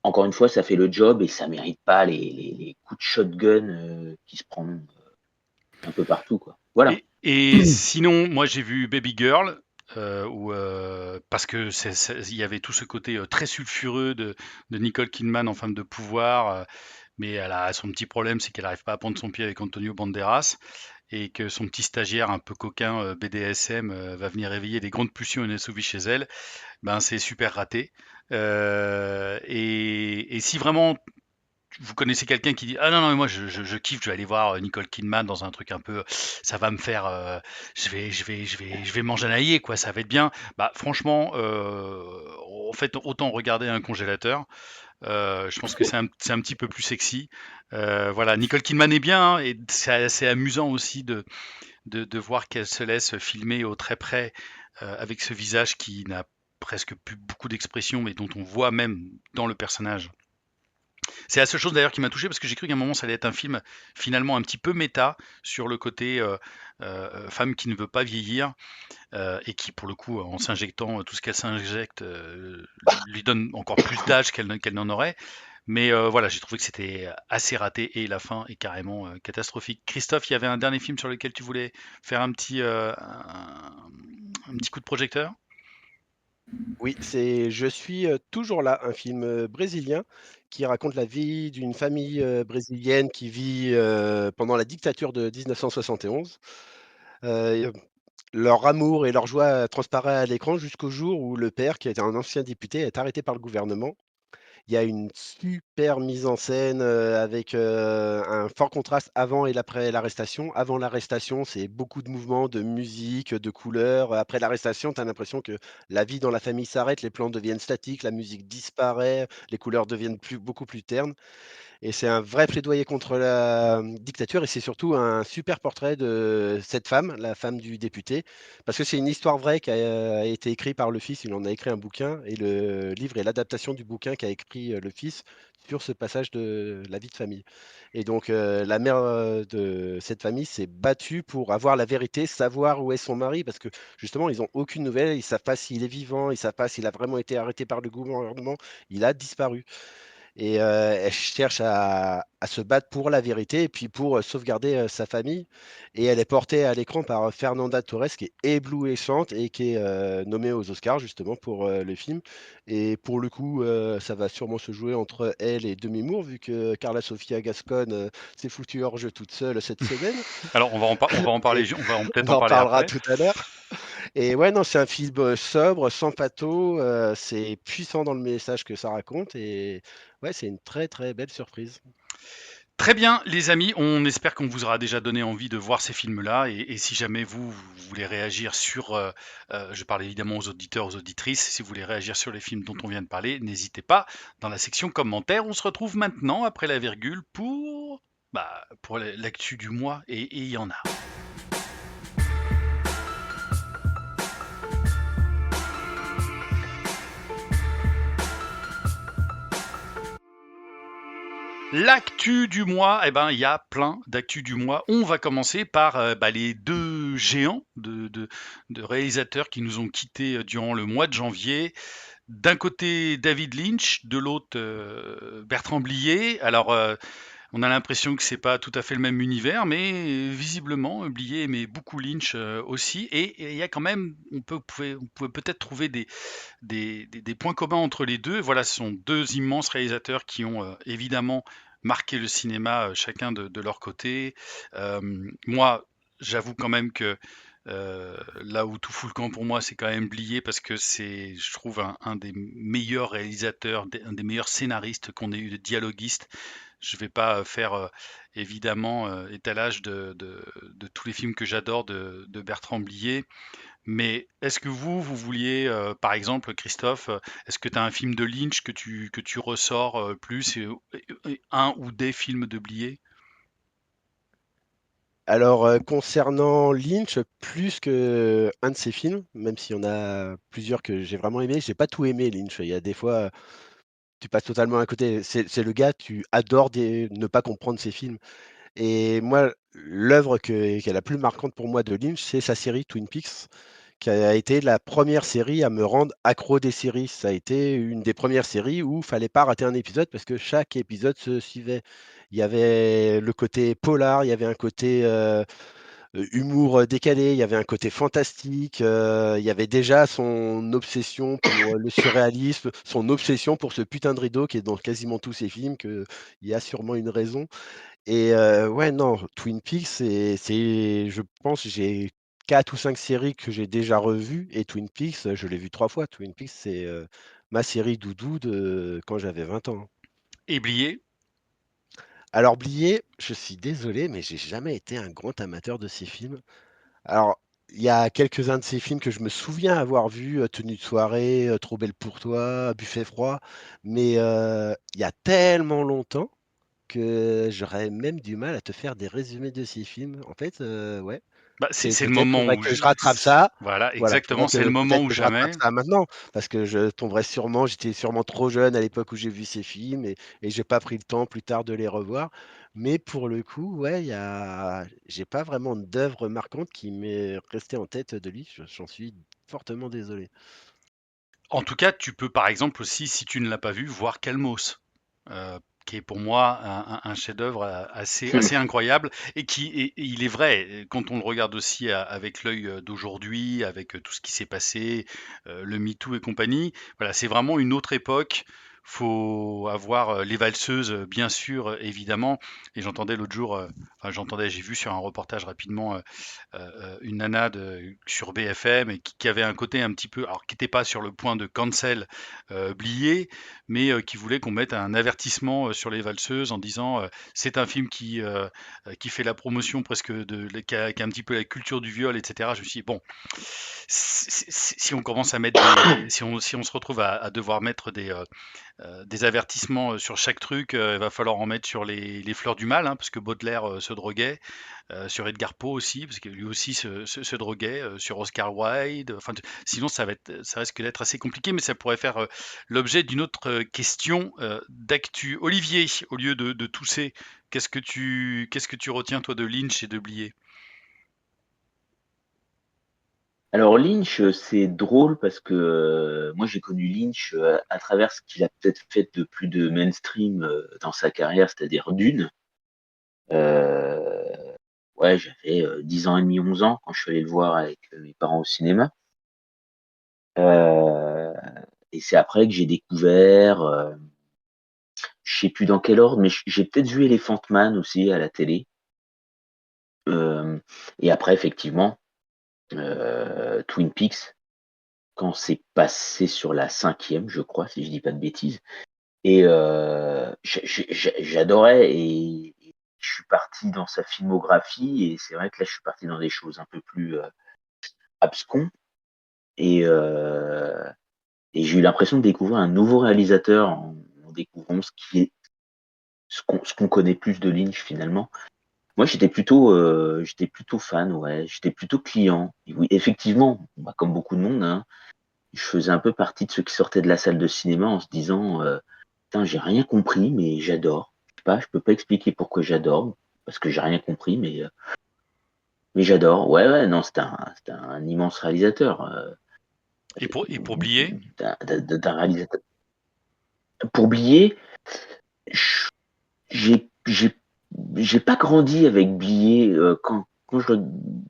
Encore une fois, ça fait le job et ça mérite pas les coups de shotgun qui se prennent un peu partout, quoi. Voilà. Et sinon, moi j'ai vu Baby Girl, parce que il y avait tout ce côté très sulfureux de Nicole Kidman en femme de pouvoir, mais elle a son petit problème, c'est qu'elle n'arrive pas à prendre son pied avec Antonio Banderas, et que son petit stagiaire un peu coquin BDSM va venir réveiller des grandes pulsions inassouvies chez elle. Ben c'est super raté. Et si vraiment vous connaissez quelqu'un qui dit ah non non mais moi je kiffe, je vais aller voir Nicole Kidman dans un truc un peu, ça va me faire je vais manger un aillé quoi, ça va être bien. Bah franchement, en fait autant regarder un congélateur. Je pense que c'est un petit peu plus sexy. Voilà, Nicole Kidman est bien, hein, et c'est assez amusant aussi de voir qu'elle se laisse filmer au très près, avec ce visage qui n'a presque plus beaucoup d'expression, mais dont on voit même dans le personnage. C'est la seule chose d'ailleurs qui m'a touché, parce que j'ai cru qu'à un moment ça allait être un film finalement un petit peu méta sur le côté femme qui ne veut pas vieillir, et qui pour le coup en s'injectant tout ce qu'elle s'injecte lui donne encore plus d'âge qu'elle n'en aurait. Mais voilà, j'ai trouvé que c'était assez raté et la fin est carrément catastrophique. Christophe, il y avait un dernier film sur lequel tu voulais faire un petit coup de projecteur? Oui, c'est Je suis toujours là, un film brésilien qui raconte la vie d'une famille brésilienne qui vit pendant la dictature de 1971. Euh, Leur amour et leur joie transparaît à l'écran jusqu'au jour où le père, qui était un ancien député, est arrêté par le gouvernement. Il y a une super mise en scène, avec, un fort contraste avant et après l'arrestation. Avant l'arrestation, c'est beaucoup de mouvements, de musique, de couleurs. Après l'arrestation, tu as l'impression que la vie dans la famille s'arrête, les plans deviennent statiques, la musique disparaît, les couleurs deviennent beaucoup plus ternes. Et c'est un vrai plaidoyer contre la dictature et c'est surtout un super portrait de cette femme, la femme du député, parce que c'est une histoire vraie qui a été écrite par le fils. Il en a écrit un bouquin et le livre est l'adaptation du bouquin qu'a écrit le fils sur ce passage de la vie de famille. Et donc la mère de cette famille s'est battue pour avoir la vérité, savoir où est son mari, parce que justement, ils n'ont aucune nouvelle, ils ne savent pas s'il est vivant, ils ne savent pas s'il a vraiment été arrêté par le gouvernement, il a disparu. Et elle cherche à se battre pour la vérité et puis pour sauvegarder sa famille. Et elle est portée à l'écran par Fernanda Torres, qui est éblouissante et qui est nommée aux Oscars justement pour le film. Et pour le coup, ça va sûrement se jouer entre elle et Demi Moore, vu que Carla Sofia Gascon s'est foutue hors jeu toute seule cette semaine. Alors on va en parler, Et peut-être on en en parler parlera après. tout à l'heure. Et ouais, non, c'est un film sobre, sans pâteau. C'est puissant dans le message que ça raconte. Et ouais, c'est une très très belle surprise. Très bien, les amis, on espère qu'on vous aura déjà donné envie de voir ces films-là. Et si jamais vous voulez réagir sur, je parle évidemment aux auditeurs, aux auditrices, si vous voulez réagir sur les films dont on vient de parler, n'hésitez pas dans la section commentaires. On se retrouve maintenant, après la virgule, pour l'actu du mois. Et il y en a. L'actu du mois, eh ben, il y a plein d'actu du mois. On va commencer par les deux géants de réalisateurs qui nous ont quittés durant le mois de janvier. D'un côté, David Lynch, de l'autre, Bertrand Blier. Alors, on a l'impression que c'est pas tout à fait le même univers, mais visiblement, Blier aimait beaucoup Lynch aussi. Et il y a quand même, on peut peut-être trouver des points communs entre les deux. Voilà, ce sont deux immenses réalisateurs qui ont évidemment marqué le cinéma chacun de leur côté. Moi, j'avoue quand même que là où tout fout le camp pour moi, c'est quand même Blier parce que c'est, je trouve, un des meilleurs réalisateurs, un des meilleurs scénaristes qu'on ait eu, de dialoguistes. Je vais pas faire évidemment étalage de tous les films que j'adore de Bertrand Blier, mais est-ce que vous vouliez, par exemple, Christophe, est-ce que tu as un film de Lynch que tu ressors plus, et un ou des films de Blier? Alors, concernant Lynch, plus que un de ses films, même s'il y en a plusieurs que j'ai vraiment aimé, j'ai pas tout aimé Lynch. Il y a des fois, tu passes totalement à côté. C'est le gars, tu adores ne pas comprendre ses films. Et moi, l'œuvre qui est la plus marquante pour moi de Lynch, c'est sa série Twin Peaks, qui a été la première série à me rendre accro des séries. Ça a été une des premières séries où il fallait pas rater un épisode parce que chaque épisode se suivait. Il y avait le côté polar, il y avait un côté humour décalé, il y avait un côté fantastique, il y avait déjà son obsession pour le surréalisme, son obsession pour ce putain de rideau qui est dans quasiment tous ses films, qu'il y a sûrement une raison. Et ouais, non, Twin Peaks, je pense, j'ai 4 ou 5 séries que j'ai déjà revues et Twin Peaks, je l'ai vu 3 fois. Twin Peaks, c'est ma série doudou de quand j'avais 20 ans. Et Blier? Alors, Blier, je suis désolé, mais j'ai jamais été un grand amateur de ces films. Alors, il y a quelques-uns de ces films que je me souviens avoir vus, Tenue de soirée, Trop belle pour toi, Buffet froid, mais il y a tellement longtemps que j'aurais même du mal à te faire des résumés de ces films. En fait, ouais, Bah, c'est c'est le peut-être moment faudrait où que je rattrape ça. voilà, Voilà, exactement, c'est le moment peut-être ou que je rattrape jamais. ça maintenant, parce que je tomberais sûrement j'étais sûrement trop jeune à l'époque où j'ai vu ces films et j'ai pas pris le temps plus tard de les revoir. Mais pour le coup, ouais, j'ai pas vraiment d'œuvre marquante qui m'est restée en tête de lui. J'en suis fortement désolé. En tout cas, tu peux par exemple aussi, si tu ne l'as pas vu, voir Calmos. qui est pour moi un chef-d'œuvre assez incroyable et il est vrai quand on le regarde aussi avec l'œil d'aujourd'hui, avec tout ce qui s'est passé, le MeToo et compagnie. Voilà, c'est vraiment une autre époque. Faut avoir les valseuses, bien sûr, évidemment. Et j'entendais l'autre jour, j'ai vu sur un reportage rapidement une nana sur BFM et qui avait un côté un petit peu, alors qui n'était pas sur le point de cancel Blier, mais qui voulait qu'on mette un avertissement sur les valseuses en disant c'est un film qui fait la promotion presque qui a un petit peu la culture du viol, etc. Je me suis dit, bon, si on commence à mettre si on se retrouve à devoir mettre des avertissements sur chaque truc, il va falloir en mettre sur les fleurs du mal, hein, parce que Baudelaire se droguait, sur Edgar Poe aussi, parce que lui aussi se droguait, sur Oscar Wilde. Enfin, sinon, ça risque d'être assez compliqué, mais ça pourrait faire l'objet d'une autre question d'actu. Olivier, au lieu de tousser, qu'est-ce que tu retiens toi de Lynch et de Blier? Alors Lynch, c'est drôle parce que moi j'ai connu Lynch à travers ce qu'il a peut-être fait de plus de mainstream dans sa carrière, c'est-à-dire Dune. Euh, ouais, j'avais 10 ans et demi, 11 ans quand je suis allé le voir avec mes parents au cinéma. Euh, et c'est après que j'ai découvert, je sais plus dans quel ordre, mais j'ai peut-être vu Elephant Man aussi à la télé. Euh, et après, effectivement, Twin Peaks, quand c'est passé sur la 5e, je crois, si je dis pas de bêtises. Et j'adorais et je suis parti dans sa filmographie et c'est vrai que là, je suis parti dans des choses un peu plus abscons et, euh, et j'ai eu l'impression de découvrir un nouveau réalisateur en découvrant ce qu'on connaît plus de Lynch finalement. Moi, j'étais plutôt fan, ouais, j'étais plutôt client. Et oui, effectivement, bah, comme beaucoup de monde, hein, je faisais un peu partie de ceux qui sortaient de la salle de cinéma en se disant, putain, j'ai rien compris, mais j'adore. Je sais pas, je peux pas expliquer pourquoi j'adore, parce que j'ai rien compris, mais j'adore. Ouais, ouais, non, c'était un immense réalisateur, Et pour Blier? d'un réalisateur. Pour Blier, je- j'ai j'ai pas grandi avec Blier. Quand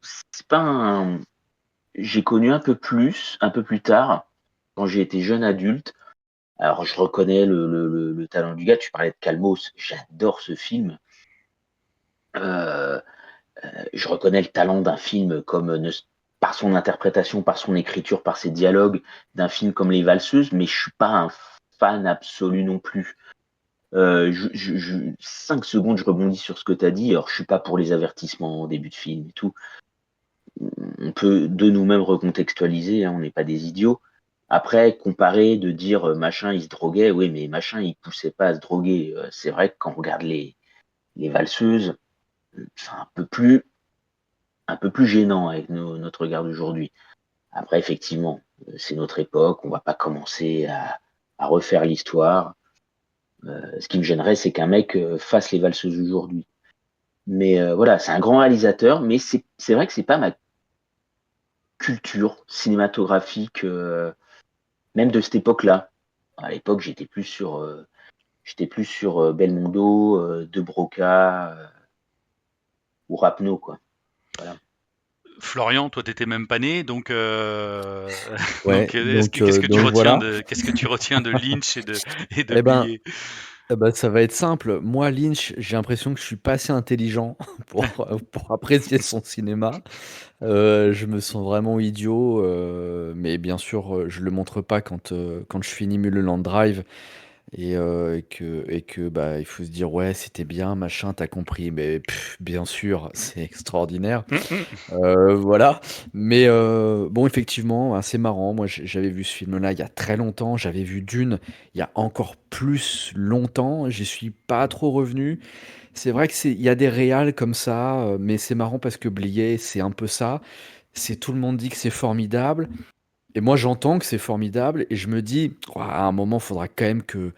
c'est pas un, j'ai connu un peu plus tard, quand j'ai été jeune adulte. Alors, je reconnais le talent du gars. Tu parlais de Calmos. J'adore ce film. Euh, je reconnais le talent d'un film par son interprétation, par son écriture, par ses dialogues, d'un film comme Les Valseuses, mais je suis pas un fan absolu non plus. 5 secondes, je rebondis sur ce que tu as dit. Alors, je suis pas pour les avertissements en début de film et tout. On peut de nous-mêmes recontextualiser, hein, on n'est pas des idiots. Après, comparer, de dire machin, il se droguait, oui, mais machin, il poussait pas à se droguer. C'est vrai que quand on regarde les valseuses, c'est un peu plus gênant avec notre regard d'aujourd'hui. Après, effectivement, c'est notre époque, on va pas commencer à refaire l'histoire. Ce qui me gênerait, c'est qu'un mec fasse les valseuses aujourd'hui. Mais voilà, c'est un grand réalisateur, mais c'est vrai que c'est pas ma culture cinématographique, même de cette époque-là. À l'époque, j'étais plus sur Belmondo, De Broca ou Rapno, quoi. Voilà. Florian, toi, t'étais même pas né, donc, Ouais, voilà. qu'est-ce que tu retiens de Lynch et de Eh ben, Blier? ça va être simple. Moi, Lynch, j'ai l'impression que je suis pas assez intelligent pour apprécier son cinéma. Je me sens vraiment idiot, mais bien sûr, je le montre pas quand je finis Mulholland Drive et que, bah, il faut se dire: «Ouais, c'était bien, machin, t'as compris», mais bien sûr, c'est extraordinaire. Voilà, mais bon, effectivement, assez marrant. Moi, j'avais vu ce film-là il y a très longtemps. J'avais vu Dune il y a encore plus longtemps. J'y suis pas trop revenu. C'est vrai que il y a des réals comme ça, mais c'est marrant parce que Blier, c'est un peu ça. C'est tout le monde dit que c'est formidable, et moi j'entends que c'est formidable, et je me dis: «Ouah, à un moment, il faudra quand même que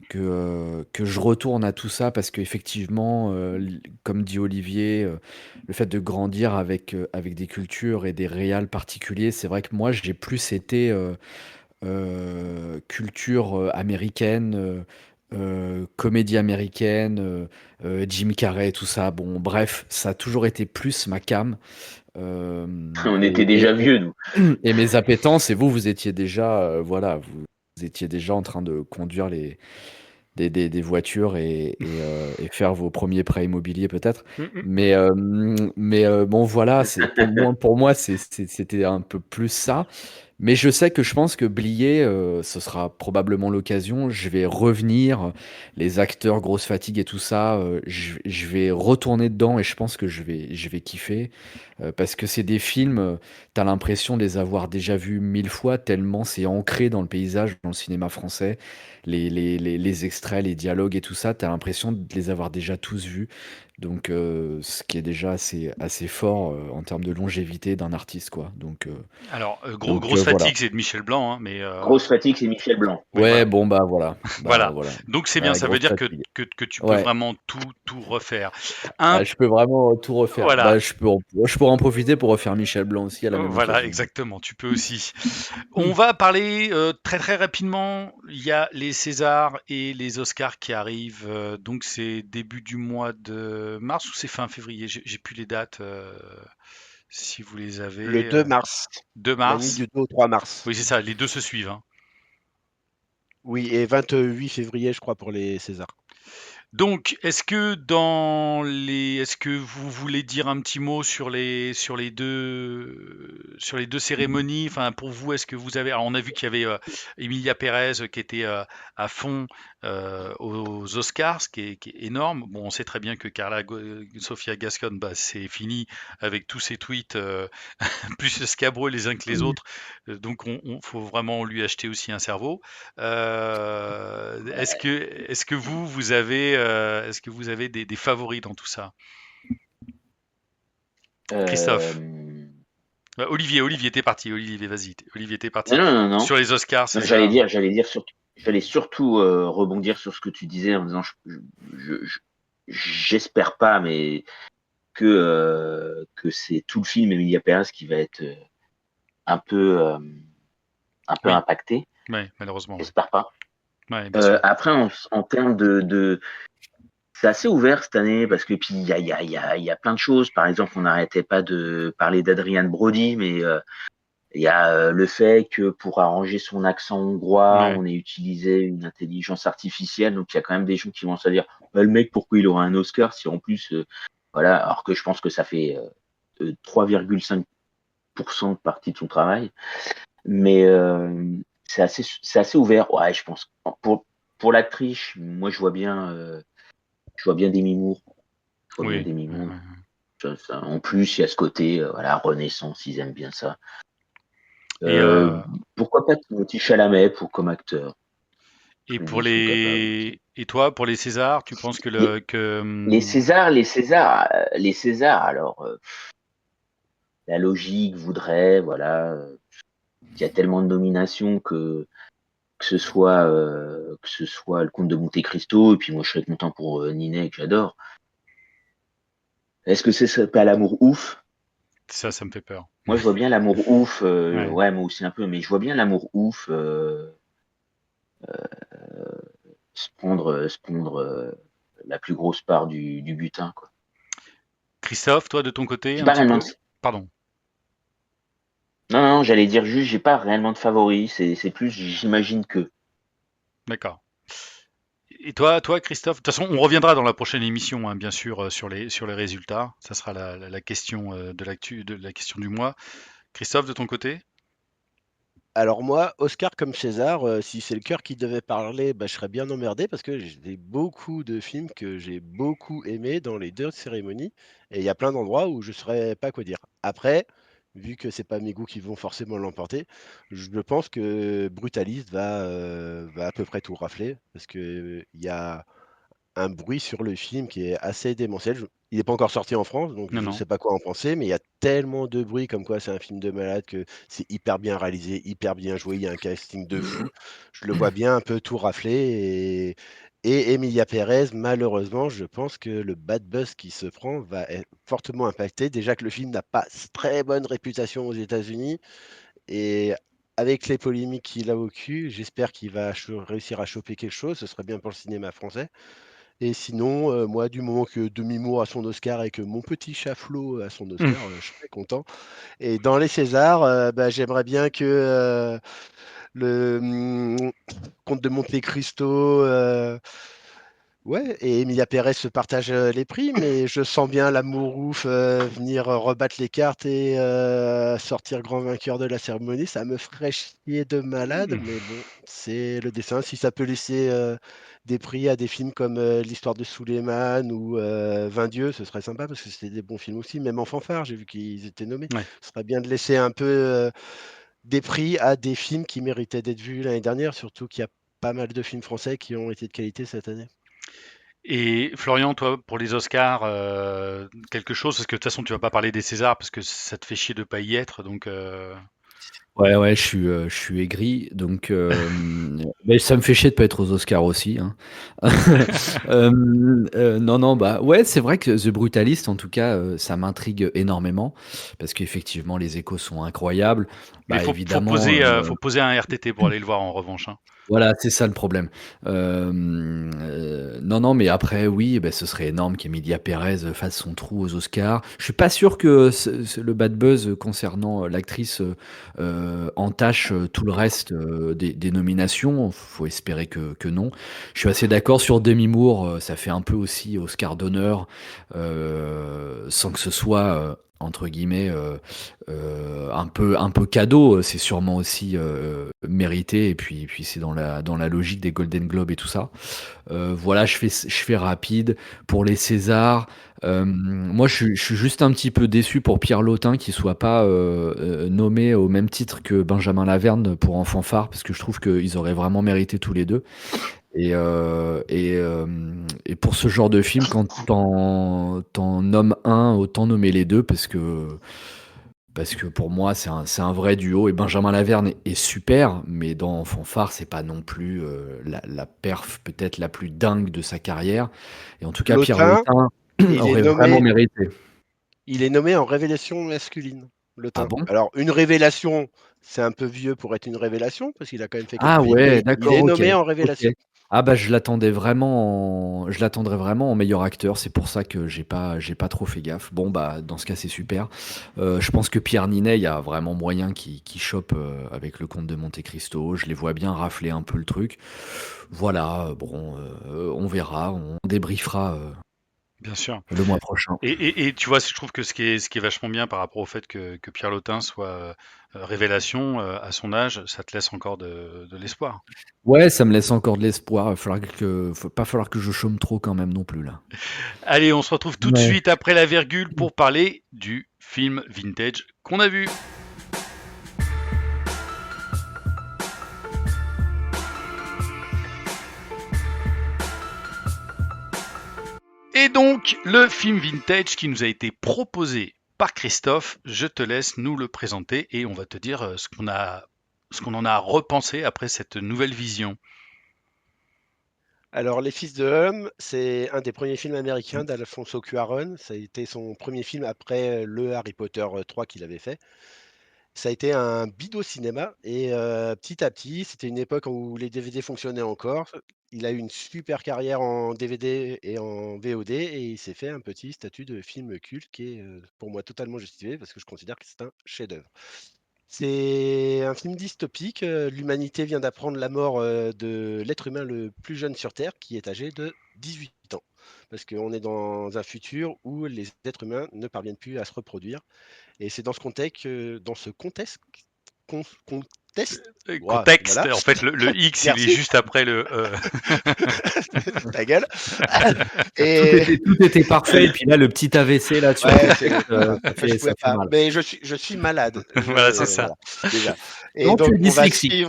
je retourne à tout ça», parce qu'effectivement, comme dit Olivier, le fait de grandir avec des cultures et des réals particuliers, c'est vrai que moi j'ai plus été culture américaine, comédie américaine, Jim Carrey, tout ça. Bon, bref, ça a toujours été plus ma came. On était Et, déjà vieux, nous. et mes appétences, et vous étiez déjà, voilà, vous étiez déjà en train de conduire des voitures et faire vos premiers prêts immobiliers peut-être. Mhm. Mais bon, voilà, pour moi, c'était un peu plus ça. Mais je pense que Blier, ce sera probablement l'occasion. Je vais revenir, les acteurs, grosse fatigue et tout ça, je vais retourner dedans et je pense que je vais kiffer. Parce que c'est des films, t'as l'impression de les avoir déjà vus 1000 fois, tellement c'est ancré dans le paysage, dans le cinéma français. Les extraits, les dialogues et tout ça, t'as l'impression de les avoir déjà tous vus. Donc, ce qui est déjà assez fort en termes de longévité d'un artiste, quoi. Alors, grosse Voilà. fatigue, c'est de Michel Blanc, hein, mais Grosse fatigue, c'est Michel Blanc. oui, Ouais, voilà. bon, bah voilà. Voilà. Voilà. Donc c'est bien, Ouais, ça veut grosse dire fatigue. que tu peux Ouais. vraiment tout refaire. Un, Je peux vraiment tout refaire. voilà, Bah, je pourrais en profiter pour refaire Michel Blanc aussi à la même voilà, occasion. exactement, tu peux aussi. On va parler très très rapidement. Il y a les Césars et les Oscars qui arrivent. Donc c'est début du mois de mars ou c'est fin février? J'ai plus les dates. Si vous les Le avez. 2 mars, 2 la nuit mars. du 2 au 3 mars. Oui, c'est ça, les deux se suivent, hein. Oui, et 28 février, je crois, pour les Césars. Donc, est-ce que vous voulez dire un petit mot sur sur les deux cérémonies? Enfin, pour vous, est-ce que vous avez, alors on a vu qu'il y avait Emilia Pérez qui était à fond aux Oscars, qui est énorme. Bon, on sait très bien que Sofia Gascon, bah, c'est fini avec tous ses tweets plus scabreux les uns que les autres. Donc, on faut vraiment lui acheter aussi un cerveau. Est-ce que est-ce que vous avez des favoris dans tout ça? Christophe. Euh, Olivier, t'es parti. Olivier, vas-y. Olivier, t'es parti. non. Sur les Oscars, c'est Non, ça? j'allais surtout rebondir sur ce que tu disais en disant, j'espère pas, mais que c'est tout le film Emilia Pérez qui va être un peu, Oui, impacté. ouais, malheureusement, ouais. J'espère pas. Ouais, bien sûr. Après, en termes c'est assez ouvert cette année parce que puis il y a plein de choses. Par exemple, on n'arrêtait pas de parler d'Adrian Brody, mais il y a le fait que pour arranger son accent hongrois, Ouais. on ait utilisé une intelligence artificielle. Donc il y a quand même des gens qui vont se dire, bah, le mec, pourquoi il aura un Oscar si en plus, voilà, alors que je pense que ça fait 3,5% de partie de son travail. Mais c'est assez ouvert. Ouais, je pense. Pour l'actrice, moi je vois bien Demi Moore. Je vois bien Oui. Demi Moore. En plus, il y a ce côté, voilà, Renaissance, ils aiment bien ça. Et, Pourquoi pas Timothée Chalamet comme acteur? et Je me pour dis, ils sont capables aussi. et toi, pour les Césars, tu penses que Les, les Césars, alors, la logique voudrait, voilà, qu'il y a tellement de nominations que ce soit le Comte de Monte-Cristo, et puis moi je serais content pour Ninet que j'adore. Est-ce que c'est pas l'amour ouf? ça me fait peur. Moi je vois bien l'amour ouf, Ouais. ouais moi aussi un peu, mais je vois bien l'amour ouf se prendre la plus grosse part du butin, quoi. Christophe, toi, de ton côté, J'ai un pas petit réellement peu? Pardon. non, j'allais dire juste j'ai pas réellement de favoris, c'est plus j'imagine que. D'accord. Et toi, Christophe, de toute façon, on reviendra dans la prochaine émission, hein, bien sûr, sur les résultats. Ça sera la question de la question du mois. Christophe, de ton côté? Alors moi, Oscar comme César, si c'est le cœur qui devait parler, bah, je serais bien emmerdé parce que j'ai beaucoup de films que j'ai beaucoup aimés dans les 2 cérémonies et il y a plein d'endroits où je saurais pas quoi dire. Après, vu que c'est pas mes goûts qui vont forcément l'emporter, je pense que Brutalist va à peu près tout rafler parce qu'il y a un bruit sur le film qui est assez démentiel. Il n'est pas encore sorti en France, donc Non, je ne non. sais pas quoi en penser, mais il y a tellement de bruit comme quoi c'est un film de malade, que c'est hyper bien réalisé, hyper bien joué, il y a un casting de fou. Je le vois bien un peu tout rafler et Emilia Pérez, malheureusement, je pense que le bad buzz qui se prend va être fortement impacté. Déjà que le film n'a pas très bonne réputation aux États-Unis et avec les polémiques qu'il a au cul, j'espère qu'il va réussir à choper quelque chose. Ce serait bien pour le cinéma français. Et sinon, moi, du moment que Demi Moore a son Oscar et que mon petit chat Flo a son Oscar, je serais content. Et dans les Césars, j'aimerais bien que le Comte de Monte Cristo ouais, et Emilia Pérez se partage les prix, mais je sens bien l'Amourouf venir rebattre les cartes et sortir grand vainqueur de la cérémonie. Ça me ferait chier de malade, mais bon, c'est le dessin. Si ça peut laisser des prix à des films comme L'Histoire de Suleiman ou 20 Dieux, ce serait sympa parce que c'était des bons films aussi. Même en fanfare, j'ai vu qu'ils étaient nommés. Ouais. Ce serait bien de laisser un peu des prix à des films qui méritaient d'être vus l'année dernière, surtout qu'il y a pas mal de films français qui ont été de qualité cette année. Et Florian, toi, pour les Oscars, quelque chose, parce que de toute façon, tu vas pas parler des Césars parce que ça te fait chier de pas y être, donc. Ouais, je suis aigri, donc mais ça me fait chier de pas être aux Oscars aussi, hein. Non, bah ouais, c'est vrai que The Brutalist, en tout cas, ça m'intrigue énormément parce qu'effectivement les échos sont incroyables. Mais Bah faut évidemment, faut poser un RTT pour aller le voir en revanche, hein. voilà, c'est ça le problème. Non, mais après, oui, bah, ce serait énorme qu'Emilia Pérez fasse son trou aux Oscars. Je suis pas sûr que le bad buzz concernant l'actrice entache tout le reste des nominations. Faut espérer que non. Je suis assez d'accord sur Demi Moore. Ça fait un peu aussi Oscar d'honneur, sans que ce soit entre guillemets un peu cadeau. C'est sûrement aussi mérité. Et puis c'est dans la logique des Golden Globes et tout ça. Voilà, je fais rapide pour les Césars. Moi, je suis juste un petit peu déçu pour Pierre Lotin qui soit pas nommé au même titre que Benjamin Laverne pour Enfant Phare, parce que je trouve qu'ils auraient vraiment mérité tous les deux. Et pour ce genre de film, quand t'en nommes un, autant nommer les deux, parce que pour moi, c'est un vrai duo. Et Benjamin Laverne est super, mais dans Enfant Phare, c'est pas non plus la perf peut-être la plus dingue de sa carrière. Et en tout cas, Pierre Lotin, Lotin il est aurait vraiment nommé, mérité. il est nommé en révélation masculine, Ah Lotin. bon? Alors, une révélation, c'est un peu vieux pour être une révélation, parce qu'il a quand même fait Ah quelques films, ouais, mais il d'accord, est ok. nommé en Ok. révélation. Ah bah je l'attendrais vraiment en meilleur acteur. C'est pour ça que j'ai pas trop fait gaffe. Bon bah dans ce cas c'est super. Je pense que Pierre Ninet, il y a vraiment moyen qu'il chope avec le Comte de Monte Cristo. Je les vois bien rafler un peu le truc. Voilà, bon, on verra, on débriefera Bien sûr. le mois prochain. Et tu vois, je trouve que ce qui est vachement bien par rapport au fait que Pierre Lotin soit révélation à son âge, ça te laisse encore de l'espoir. Ouais, ça me laisse encore de l'espoir. Faut pas falloir que je chôme trop quand même non plus là. Allez, on se retrouve tout de Ouais. suite après la virgule pour parler du film vintage qu'on a vu. Et donc, le film vintage qui nous a été proposé par Christophe, je te laisse nous le présenter et on va te dire ce qu'on en a repensé après cette nouvelle vision. Alors, Les Fils de Hum, c'est un des premiers films américains d'Alfonso Cuarón. Ça a été son premier film après le Harry Potter 3 qu'il avait fait. Ça a été un bidot cinéma et petit à petit, c'était une époque où les DVD fonctionnaient encore. Il a eu une super carrière en DVD et en VOD et il s'est fait un petit statut de film culte qui est pour moi totalement justifié parce que je considère que c'est un chef-d'œuvre. C'est un film dystopique. L'humanité vient d'apprendre la mort de l'être humain le plus jeune sur Terre, qui est âgé de 18 ans. Parce qu'on est dans un futur où les êtres humains ne parviennent plus à se reproduire. Et c'est dans ce contexte, ouah, Contexte, voilà, en fait, le X, il est merci, juste après le ta gueule. Tout Et était parfait, et puis là, le petit AVC là sur ouais, le c'est texte, voilà, ça je fait, pouvais ça fait pas, mal. mais je suis malade. Voilà, c'est ça. Voilà, déjà. Et Non, tu donc es dyslexique.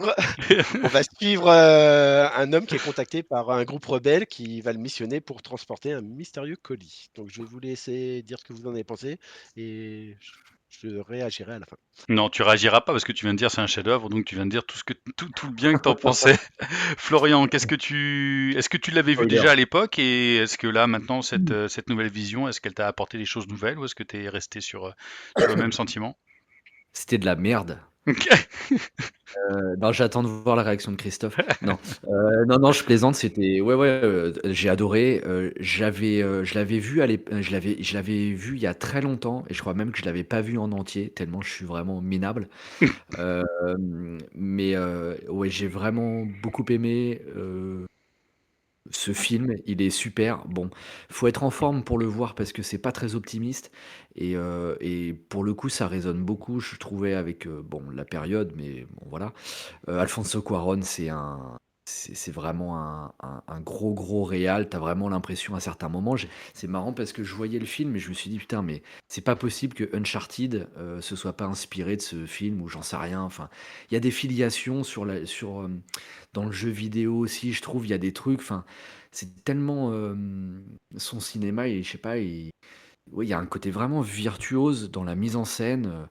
on va suivre un homme qui est contacté par un groupe rebelle qui va le missionner pour transporter un mystérieux colis. Donc je vais vous laisser dire ce que vous en avez pensé et je réagirai à la fin. Non, tu réagiras pas parce que tu viens de dire c'est un chef-d'œuvre, donc tu viens de dire tout le bien que t'en pensais. Florian, est-ce que tu l'avais vu Spoiler. déjà à l'époque et est-ce que là maintenant cette nouvelle vision, est-ce qu'elle t'a apporté des choses nouvelles ou est-ce que tu es resté sur le même sentiment? C'était de la merde. Non, j'attends de voir la réaction de Christophe. Non, non, je plaisante, c'était ouais, ouais, j'ai adoré, je l'avais vu je l'avais vu il y a très longtemps et je crois même que je l'avais pas vu en entier tellement je suis vraiment minable. Mais ouais, j'ai vraiment beaucoup aimé, ce film, il est super. Bon, faut être en forme pour le voir parce que c'est pas très optimiste et pour le coup, ça résonne beaucoup, je trouvais avec, bon, la période, mais bon, voilà. Alfonso Cuarón, c'est vraiment un gros, gros réal. Tu as vraiment l'impression à certains moments c'est marrant parce que je voyais le film et je me suis dit: «Putain, mais c'est pas possible que Uncharted, se soit pas inspiré de ce film» ou j'en sais rien. Enfin, il y a des filiations dans le jeu vidéo aussi, je trouve, il y a des trucs, enfin, c'est tellement, son cinéma et je sais pas, ouais, il y a un côté vraiment virtuose dans la mise en scène.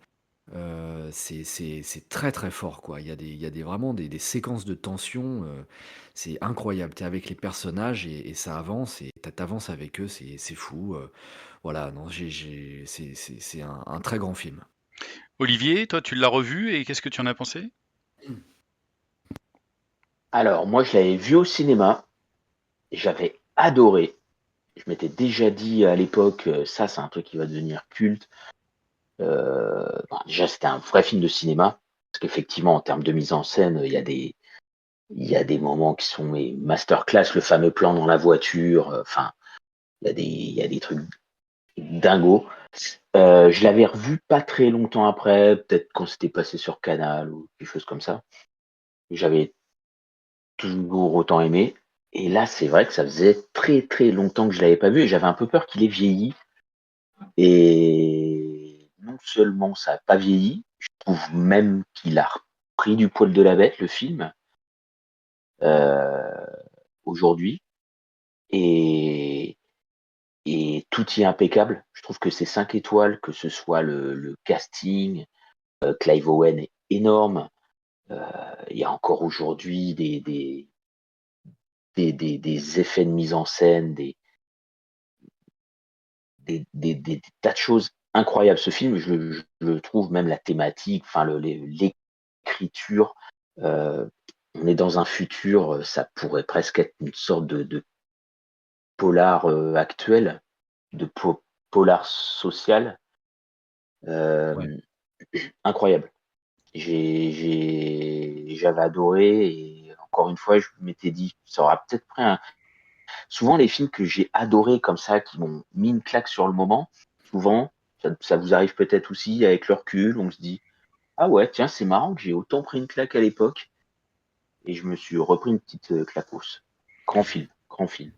C'est très, très fort, quoi. Il y a vraiment des séquences de tension, c'est incroyable. Tu es avec les personnages et ça avance et tu avances avec eux, c'est fou, voilà, non, c'est un très grand film. Olivier, toi, tu l'as revu et qu'est-ce que tu en as pensé? Alors, moi, je l'avais vu au cinéma, j'avais adoré. Je m'étais déjà dit à l'époque, ça, c'est un truc qui va devenir culte. Bon, déjà, c'était un vrai film de cinéma, parce qu'effectivement, en termes de mise en scène, il y a des moments qui sont mais masterclass, le fameux plan dans la voiture, enfin, il y a des trucs dingos. Je l'avais revu pas très longtemps après, peut-être quand c'était passé sur Canal ou quelque chose comme ça. J'avais toujours autant aimé. Et là, c'est vrai que ça faisait très très longtemps que je l'avais pas vu et j'avais un peu peur qu'il ait vieilli. Et non seulement ça n'a pas vieilli, je trouve même qu'il a repris du poil de la bête, le film, euh, aujourd'hui. Et, et tout y est impeccable. Je trouve que c'est 5 étoiles, que ce soit le casting. Clive Owen est énorme. Euh, Il y a encore aujourd'hui des effets de mise en scène, des tas de choses incroyables. Ce film, je trouve même la thématique, enfin l'écriture. euh, on est dans un futur, ça pourrait presque être une sorte de polar actuel, de polar social, Ouais. euh, incroyable. J'avais adoré et encore une fois, je m'étais dit, ça aura peut-être pris un. Souvent, les films que j'ai adorés comme ça, qui m'ont mis une claque sur le moment, souvent, ça vous arrive peut-être aussi avec le recul, on se dit, ah ouais, tiens, c'est marrant que j'ai autant pris une claque à l'époque et je me suis repris une petite claquousse. Grand film, grand film.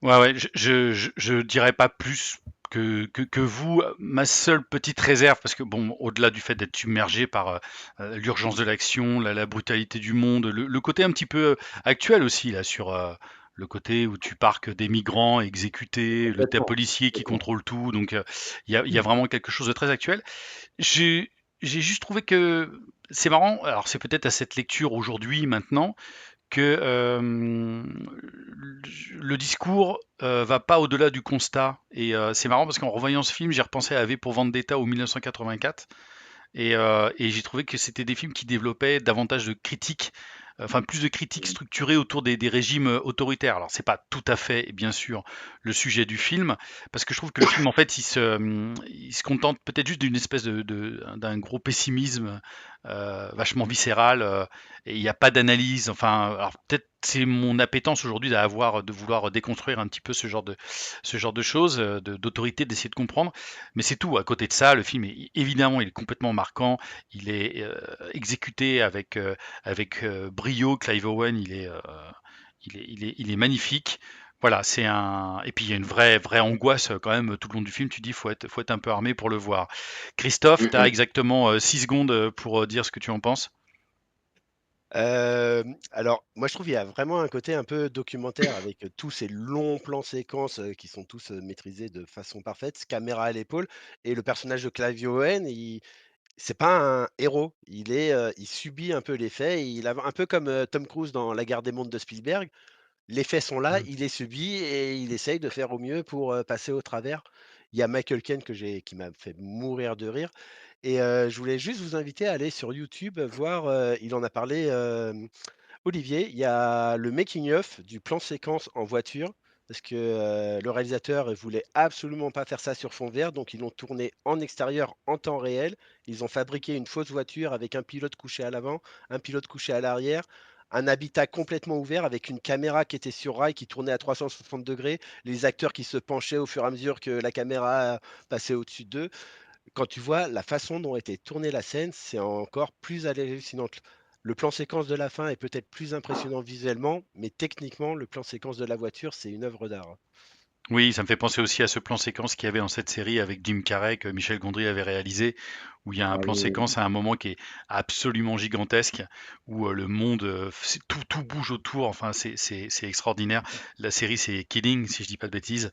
Ouais, ouais, je dirais pas plus que vous. Ma seule petite réserve, parce que bon, au-delà du fait d'être submergé par l'urgence de l'action, la brutalité du monde, le côté un petit peu actuel aussi, là, sur le côté où tu parques des migrants exécutés, le tas Complètement, policier qui complètement. contrôle tout, donc il y a vraiment quelque chose de très actuel. J'ai j'ai juste trouvé que c'est marrant, alors c'est peut-être à cette lecture aujourd'hui, maintenant, que le discours va pas au-delà du constat. Et c'est marrant parce qu'en revoyant ce film, j'ai repensé à V pour Vendetta au 1984. Et j'ai trouvé que c'était des films qui développaient davantage de critiques, enfin plus de critiques structurées autour des régimes autoritaires. Alors c'est pas tout à fait, bien sûr, le sujet du film, parce que je trouve que le film, en fait, il se contente peut-être juste d'une espèce d'un gros pessimisme vachement viscéral, et il n'y a pas d'analyse. Enfin, alors peut-être c'est mon appétence aujourd'hui de vouloir déconstruire un petit peu ce genre de choses, d'autorité, d'essayer de comprendre. Mais c'est tout. À côté de ça, le film est évidemment, il est complètement marquant. Il est exécuté avec brio. Clive Owen, il est magnifique. Voilà, c'est un. Et puis il y a une vraie angoisse quand même tout le long du film. Tu dis, faut être un peu armé pour le voir. Christophe, tu as Mm, exactement 6 secondes pour dire ce que tu en penses. Alors, moi, je trouve qu'il y a vraiment un côté un peu documentaire avec tous ces longs plans séquences qui sont tous maîtrisés de façon parfaite, caméra à l'épaule. Et le personnage de Clive Owen, c'est pas un héros. Il subit un peu les faits. Un peu comme Tom Cruise dans La Guerre des Mondes de Spielberg. Les faits sont là, Mmh. il les subit et il essaye de faire au mieux pour passer au travers. Il y a Michael Caine qui m'a fait mourir de rire. Et je voulais juste vous inviter à aller sur YouTube voir, il en a parlé, Olivier. Il y a le making of du plan séquence en voiture parce que, le réalisateur, voulait absolument pas faire ça sur fond vert, donc ils l'ont tourné en extérieur en temps réel. Ils ont fabriqué une fausse voiture avec un pilote couché à l'avant, un pilote couché à l'arrière, un habitat complètement ouvert avec une caméra qui était sur rail qui tournait à 360°, les acteurs qui se penchaient au fur et à mesure que la caméra passait au-dessus d'eux. Quand tu vois la façon dont était tournée la scène, c'est encore plus hallucinant. Le plan séquence de la fin est peut-être plus impressionnant visuellement, mais techniquement, le plan séquence de la voiture, c'est une œuvre d'art. Oui, ça me fait penser aussi à ce plan séquence qu'il y avait dans cette série avec Jim Carrey que Michel Gondry avait réalisé, où il y a un Ah plan oui, oui. séquence à un moment qui est absolument gigantesque, où le monde, tout bouge autour, enfin c'est extraordinaire. La série c'est Killing, si je dis pas de bêtises,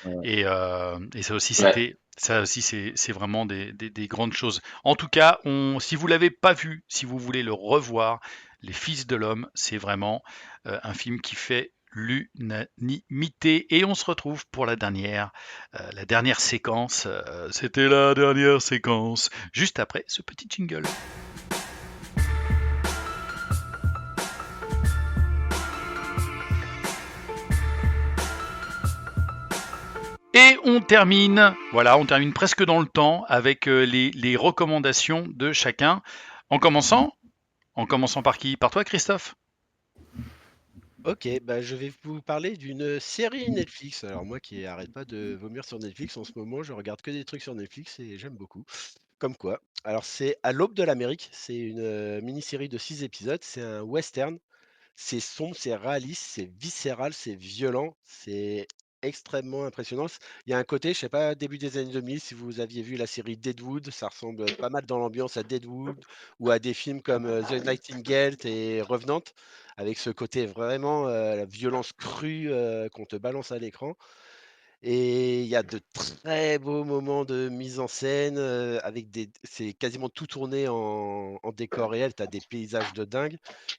Ouais. et Ouais. ça aussi c'est vraiment des grandes choses. En tout cas, si vous l'avez pas vu, si vous voulez le revoir, Les Fils de l'Homme, c'est vraiment un film qui fait l'unanimité. Et on se retrouve pour la dernière séquence. C'était la dernière séquence, juste après ce petit jingle. Et on termine presque dans le temps avec les recommandations de chacun. En commençant, en commençant par qui? Par toi, Christophe? Ok, bah je vais vous parler d'une série Netflix. Alors moi qui arrête pas de vomir sur Netflix en ce moment, je regarde que des trucs sur Netflix et j'aime beaucoup. Comme quoi. Alors c'est À l'aube de l'Amérique. C'est une mini-série de 6 épisodes. C'est un western. C'est sombre, c'est réaliste, c'est viscéral, c'est violent, c'est extrêmement impressionnant. Il y a un côté, je sais pas, début des années 2000, si vous aviez vu la série Deadwood, ça ressemble pas mal dans l'ambiance à Deadwood ou à des films comme The Nightingale et Revenant, avec ce côté vraiment la violence crue qu'on te balance à l'écran. Et il y a de très beaux moments de mise en scène avec c'est quasiment tout tourné en décor réel. Tu as des paysages de dingue.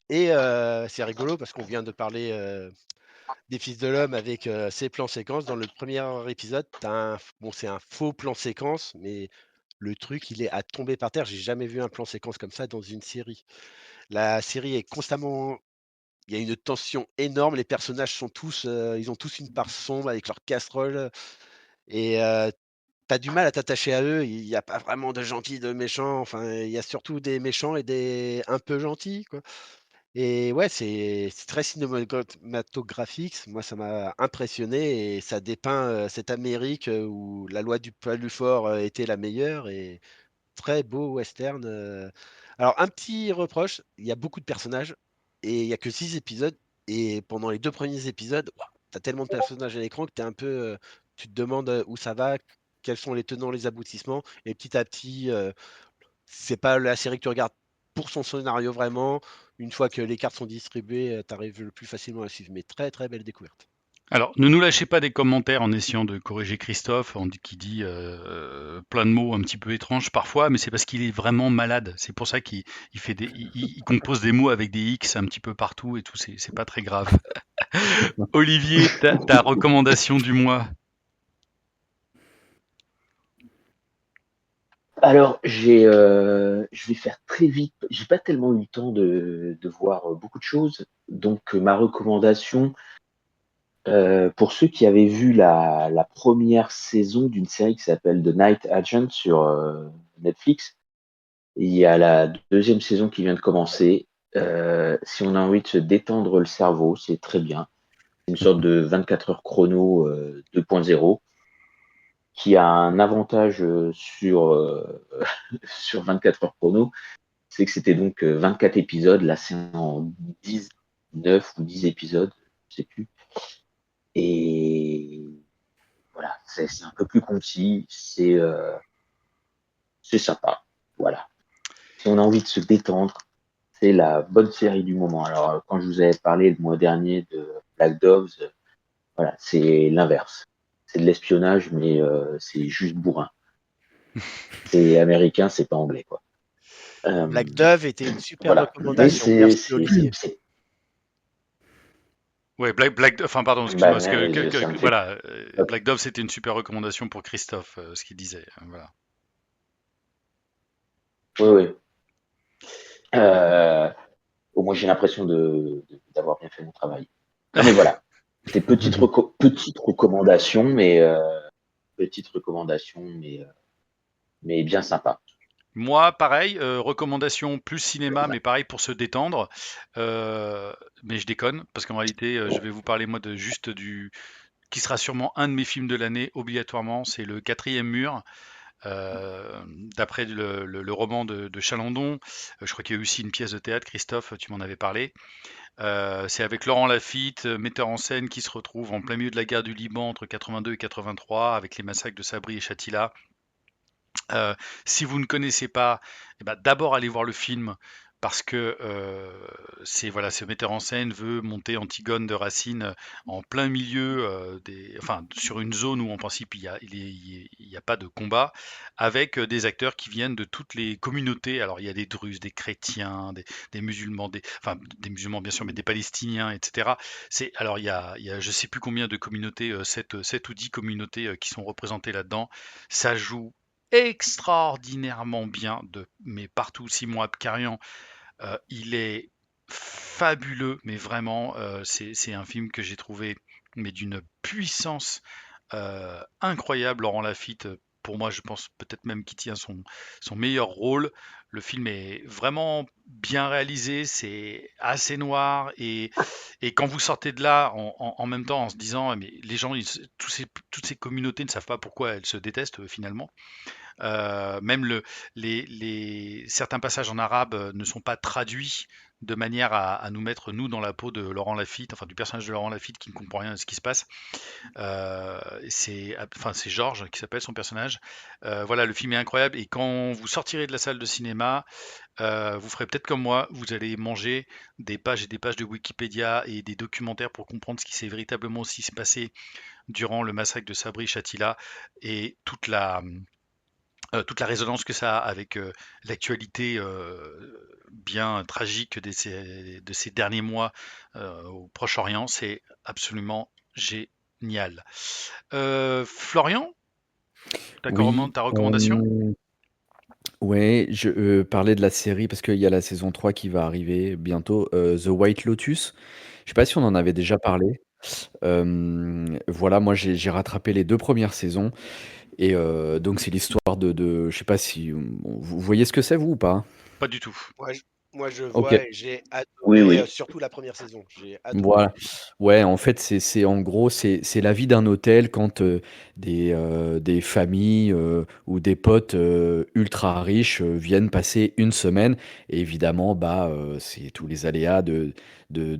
Et c'est rigolo parce qu'on vient de parler des Fils de l'Homme avec ces plans séquences. Dans le premier épisode, bon, c'est un faux plan séquence, mais le truc, il est à tomber par terre. J'ai jamais vu un plan séquence comme ça dans une série. La série est constamment. Il y a une tension énorme. Les personnages sont tous, ils ont tous une part sombre avec leurs casseroles. Et tu du mal à t'attacher à eux. Il y a pas vraiment de gentils, de méchants. Enfin, il y a surtout des méchants et des un peu gentils, quoi. Et ouais, c'est très cinématographique. Moi, ça m'a impressionné et ça dépeint, cette Amérique, où la loi du plus fort, était la meilleure et très beau western. Alors un petit reproche, il y a beaucoup de personnages et il y a que 6 épisodes et pendant les 2 premiers épisodes, waouh, tu as tellement de personnages à l'écran que tu es un peu, tu te demandes, où ça va, quels sont les tenants, les aboutissements et petit à petit, c'est pas la série que tu regardes pour son scénario vraiment. Une fois que les cartes sont distribuées, tu arrives le plus facilement à la suivre mais très, très belle découverte. Alors, ne nous lâchez pas des commentaires en essayant de corriger Christophe, qui dit plein de mots un petit peu étranges parfois, mais c'est parce qu'il est vraiment malade. C'est pour ça qu'il fait il compose des mots avec des X un petit peu partout et tout. C'est pas très grave. Olivier, ta recommandation du mois. Alors, je vais faire très vite. J'ai pas tellement eu le temps de voir beaucoup de choses. Donc, ma recommandation, pour ceux qui avaient vu la première saison d'une série qui s'appelle The Night Agent sur Netflix, il y a la deuxième saison qui vient de commencer. Si on a envie de se détendre le cerveau, c'est très bien. C'est une sorte de 24 heures chrono 2.0 qui a un avantage sur 24 heures chrono, c'est que c'était donc 24 épisodes. Là, c'est en 10, 9 ou 10 épisodes, je sais plus. Et voilà, c'est un peu plus concis, c'est sympa. Voilà. Si on a envie de se détendre, c'est la bonne série du moment. Alors, quand je vous avais parlé le mois dernier de Black Doves, voilà, c'est l'inverse. C'est de l'espionnage, mais c'est juste bourrin. C'est américain, c'est pas anglais, quoi. Black Dove était une super Voilà. Mais recommandation. Merci Olivier. Ouais, enfin pardon, excuse-moi, parce voilà, Black Dove c'était une super recommandation pour Christophe, ce qu'il disait. Voilà. Oui, oui. Au moins, j'ai l'impression d'avoir bien fait mon travail. Non, mais voilà. C'était petite recommandation, mais bien sympa. Moi, pareil, recommandation plus cinéma, mais pareil pour se détendre. Mais je déconne, parce qu'en réalité, je vais vous parler moi de juste qui sera sûrement un de mes films de l'année, obligatoirement, c'est le Quatrième Mur. euh, D'après le roman de Chalandon. Je crois qu'il y a eu aussi une pièce de théâtre, Christophe, tu m'en avais parlé. C'est avec Laurent Lafitte, metteur en scène, qui se retrouve en plein milieu de la guerre du Liban entre 82 et 83, avec les massacres de Sabri et Shatila. Euh, Si vous ne connaissez pas, eh ben, d'abord allez voir le film parce que c'est voilà, ce metteur en scène veut monter Antigone de Racine en plein milieu enfin sur une zone où en principe il y a pas de combat, avec des acteurs qui viennent de toutes les communautés. Alors il y a des Druzes, des chrétiens, des musulmans, enfin des musulmans bien sûr, mais des Palestiniens, etc. Il y a je sais plus combien de communautés, 7 ou 10 communautés qui sont représentées là-dedans. Ça joue extraordinairement bien, mais partout. Simon Abkarian, il est fabuleux, mais vraiment, c'est un film que j'ai trouvé mais d'une puissance incroyable. Laurent Lafitte, pour moi, je pense peut-être même qu'il tient son meilleur rôle. Le film est vraiment bien réalisé, c'est assez noir, et quand vous sortez de là en même temps en se disant, mais les gens, toutes ces communautés ne savent pas pourquoi elles se détestent finalement. Même certains passages en arabe ne sont pas traduits de manière à nous mettre, nous, dans la peau de Laurent Lafitte, enfin du personnage de Laurent Lafitte qui ne comprend rien de ce qui se passe. C'est Georges qui s'appelle son personnage. Voilà, le film est incroyable, et quand vous sortirez de la salle de cinéma, vous ferez peut-être comme moi, vous allez manger des pages et des pages de Wikipédia et des documentaires pour comprendre ce qui s'est véritablement aussi passé durant le massacre de Sabri Shatila, et toute la résonance que ça a avec l'actualité bien tragique de ces derniers mois au Proche-Orient. C'est absolument génial. Florian, Oui, ta recommandation? ouais, je parlais de la série parce qu'il y a la saison 3 qui va arriver bientôt, The White Lotus. Je sais pas si on en avait déjà parlé. Voilà, moi j'ai rattrapé les 2 premières saisons et donc c'est l'histoire je sais pas si, vous voyez ce que c'est vous ou pas? Pas du tout. Moi, je vois OK. et j'ai Oui, adoré, oui. surtout la première saison. J'ai adoré. Voilà. Ouais, en fait, c'est en gros, c'est la vie d'un hôtel quand des familles ou des potes ultra riches viennent passer une semaine. Et évidemment, bah, c'est tous les aléas de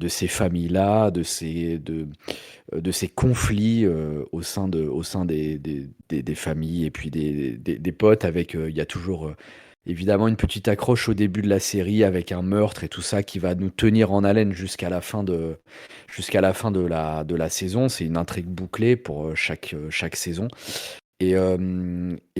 ces familles-là, de ces conflits au sein des familles et puis des potes avec, il y a toujours évidemment une petite accroche au début de la série avec un meurtre et tout ça qui va nous tenir en haleine jusqu'à la fin de la saison. C'est une intrigue bouclée pour chaque saison. Et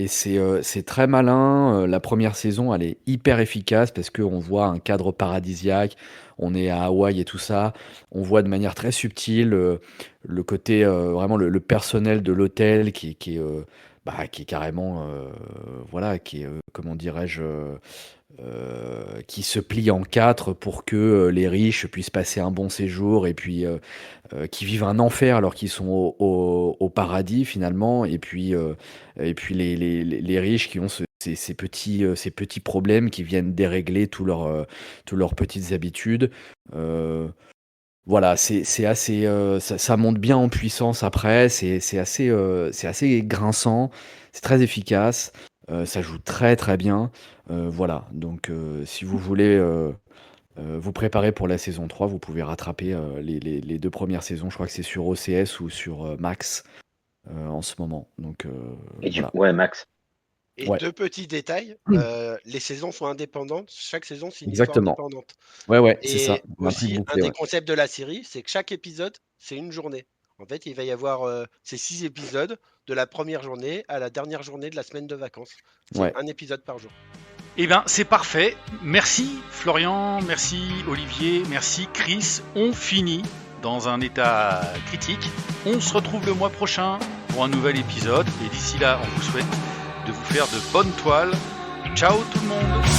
c'est très malin. La première saison, elle est hyper efficace parce qu'on voit un cadre paradisiaque. On est à Hawaï et tout ça. On voit de manière très subtile le côté, vraiment le personnel de l'hôtel qui est carrément, voilà, qui est, comment dirais-je, qui se plie en quatre pour que les riches puissent passer un bon séjour et puis qui vivent un enfer alors qu'ils sont au paradis finalement. Et puis les riches qui ont ces petits problèmes qui viennent dérégler toutes leurs petites habitudes. Voilà, c'est assez, ça monte bien en puissance après, c'est assez grinçant, c'est très efficace, ça joue très très bien. Voilà, donc si vous voulez vous préparer pour la saison 3, vous pouvez rattraper les 2 premières saisons. Je crois que c'est sur OCS ou sur Max en ce moment. Donc voilà. Ouais, Max. Et Ouais, 2 petits détails, les saisons sont indépendantes. Chaque saison, c'est une histoire exactement. indépendante. Ouais, ouais, c'est ça. Et L'intrigue aussi, un bouclée, des ouais. concepts de la série, c'est que chaque épisode, c'est une journée. En fait, il va y avoir ces 6 épisodes de la première journée à la dernière journée de la semaine de vacances. C'est Ouais. un épisode par jour. Eh bien, c'est parfait. Merci Florian, merci Olivier, merci Chris. On finit dans un état critique. On se retrouve le mois prochain pour un nouvel épisode. Et d'ici là, on vous souhaite de vous faire de bonnes toiles. Ciao tout le monde!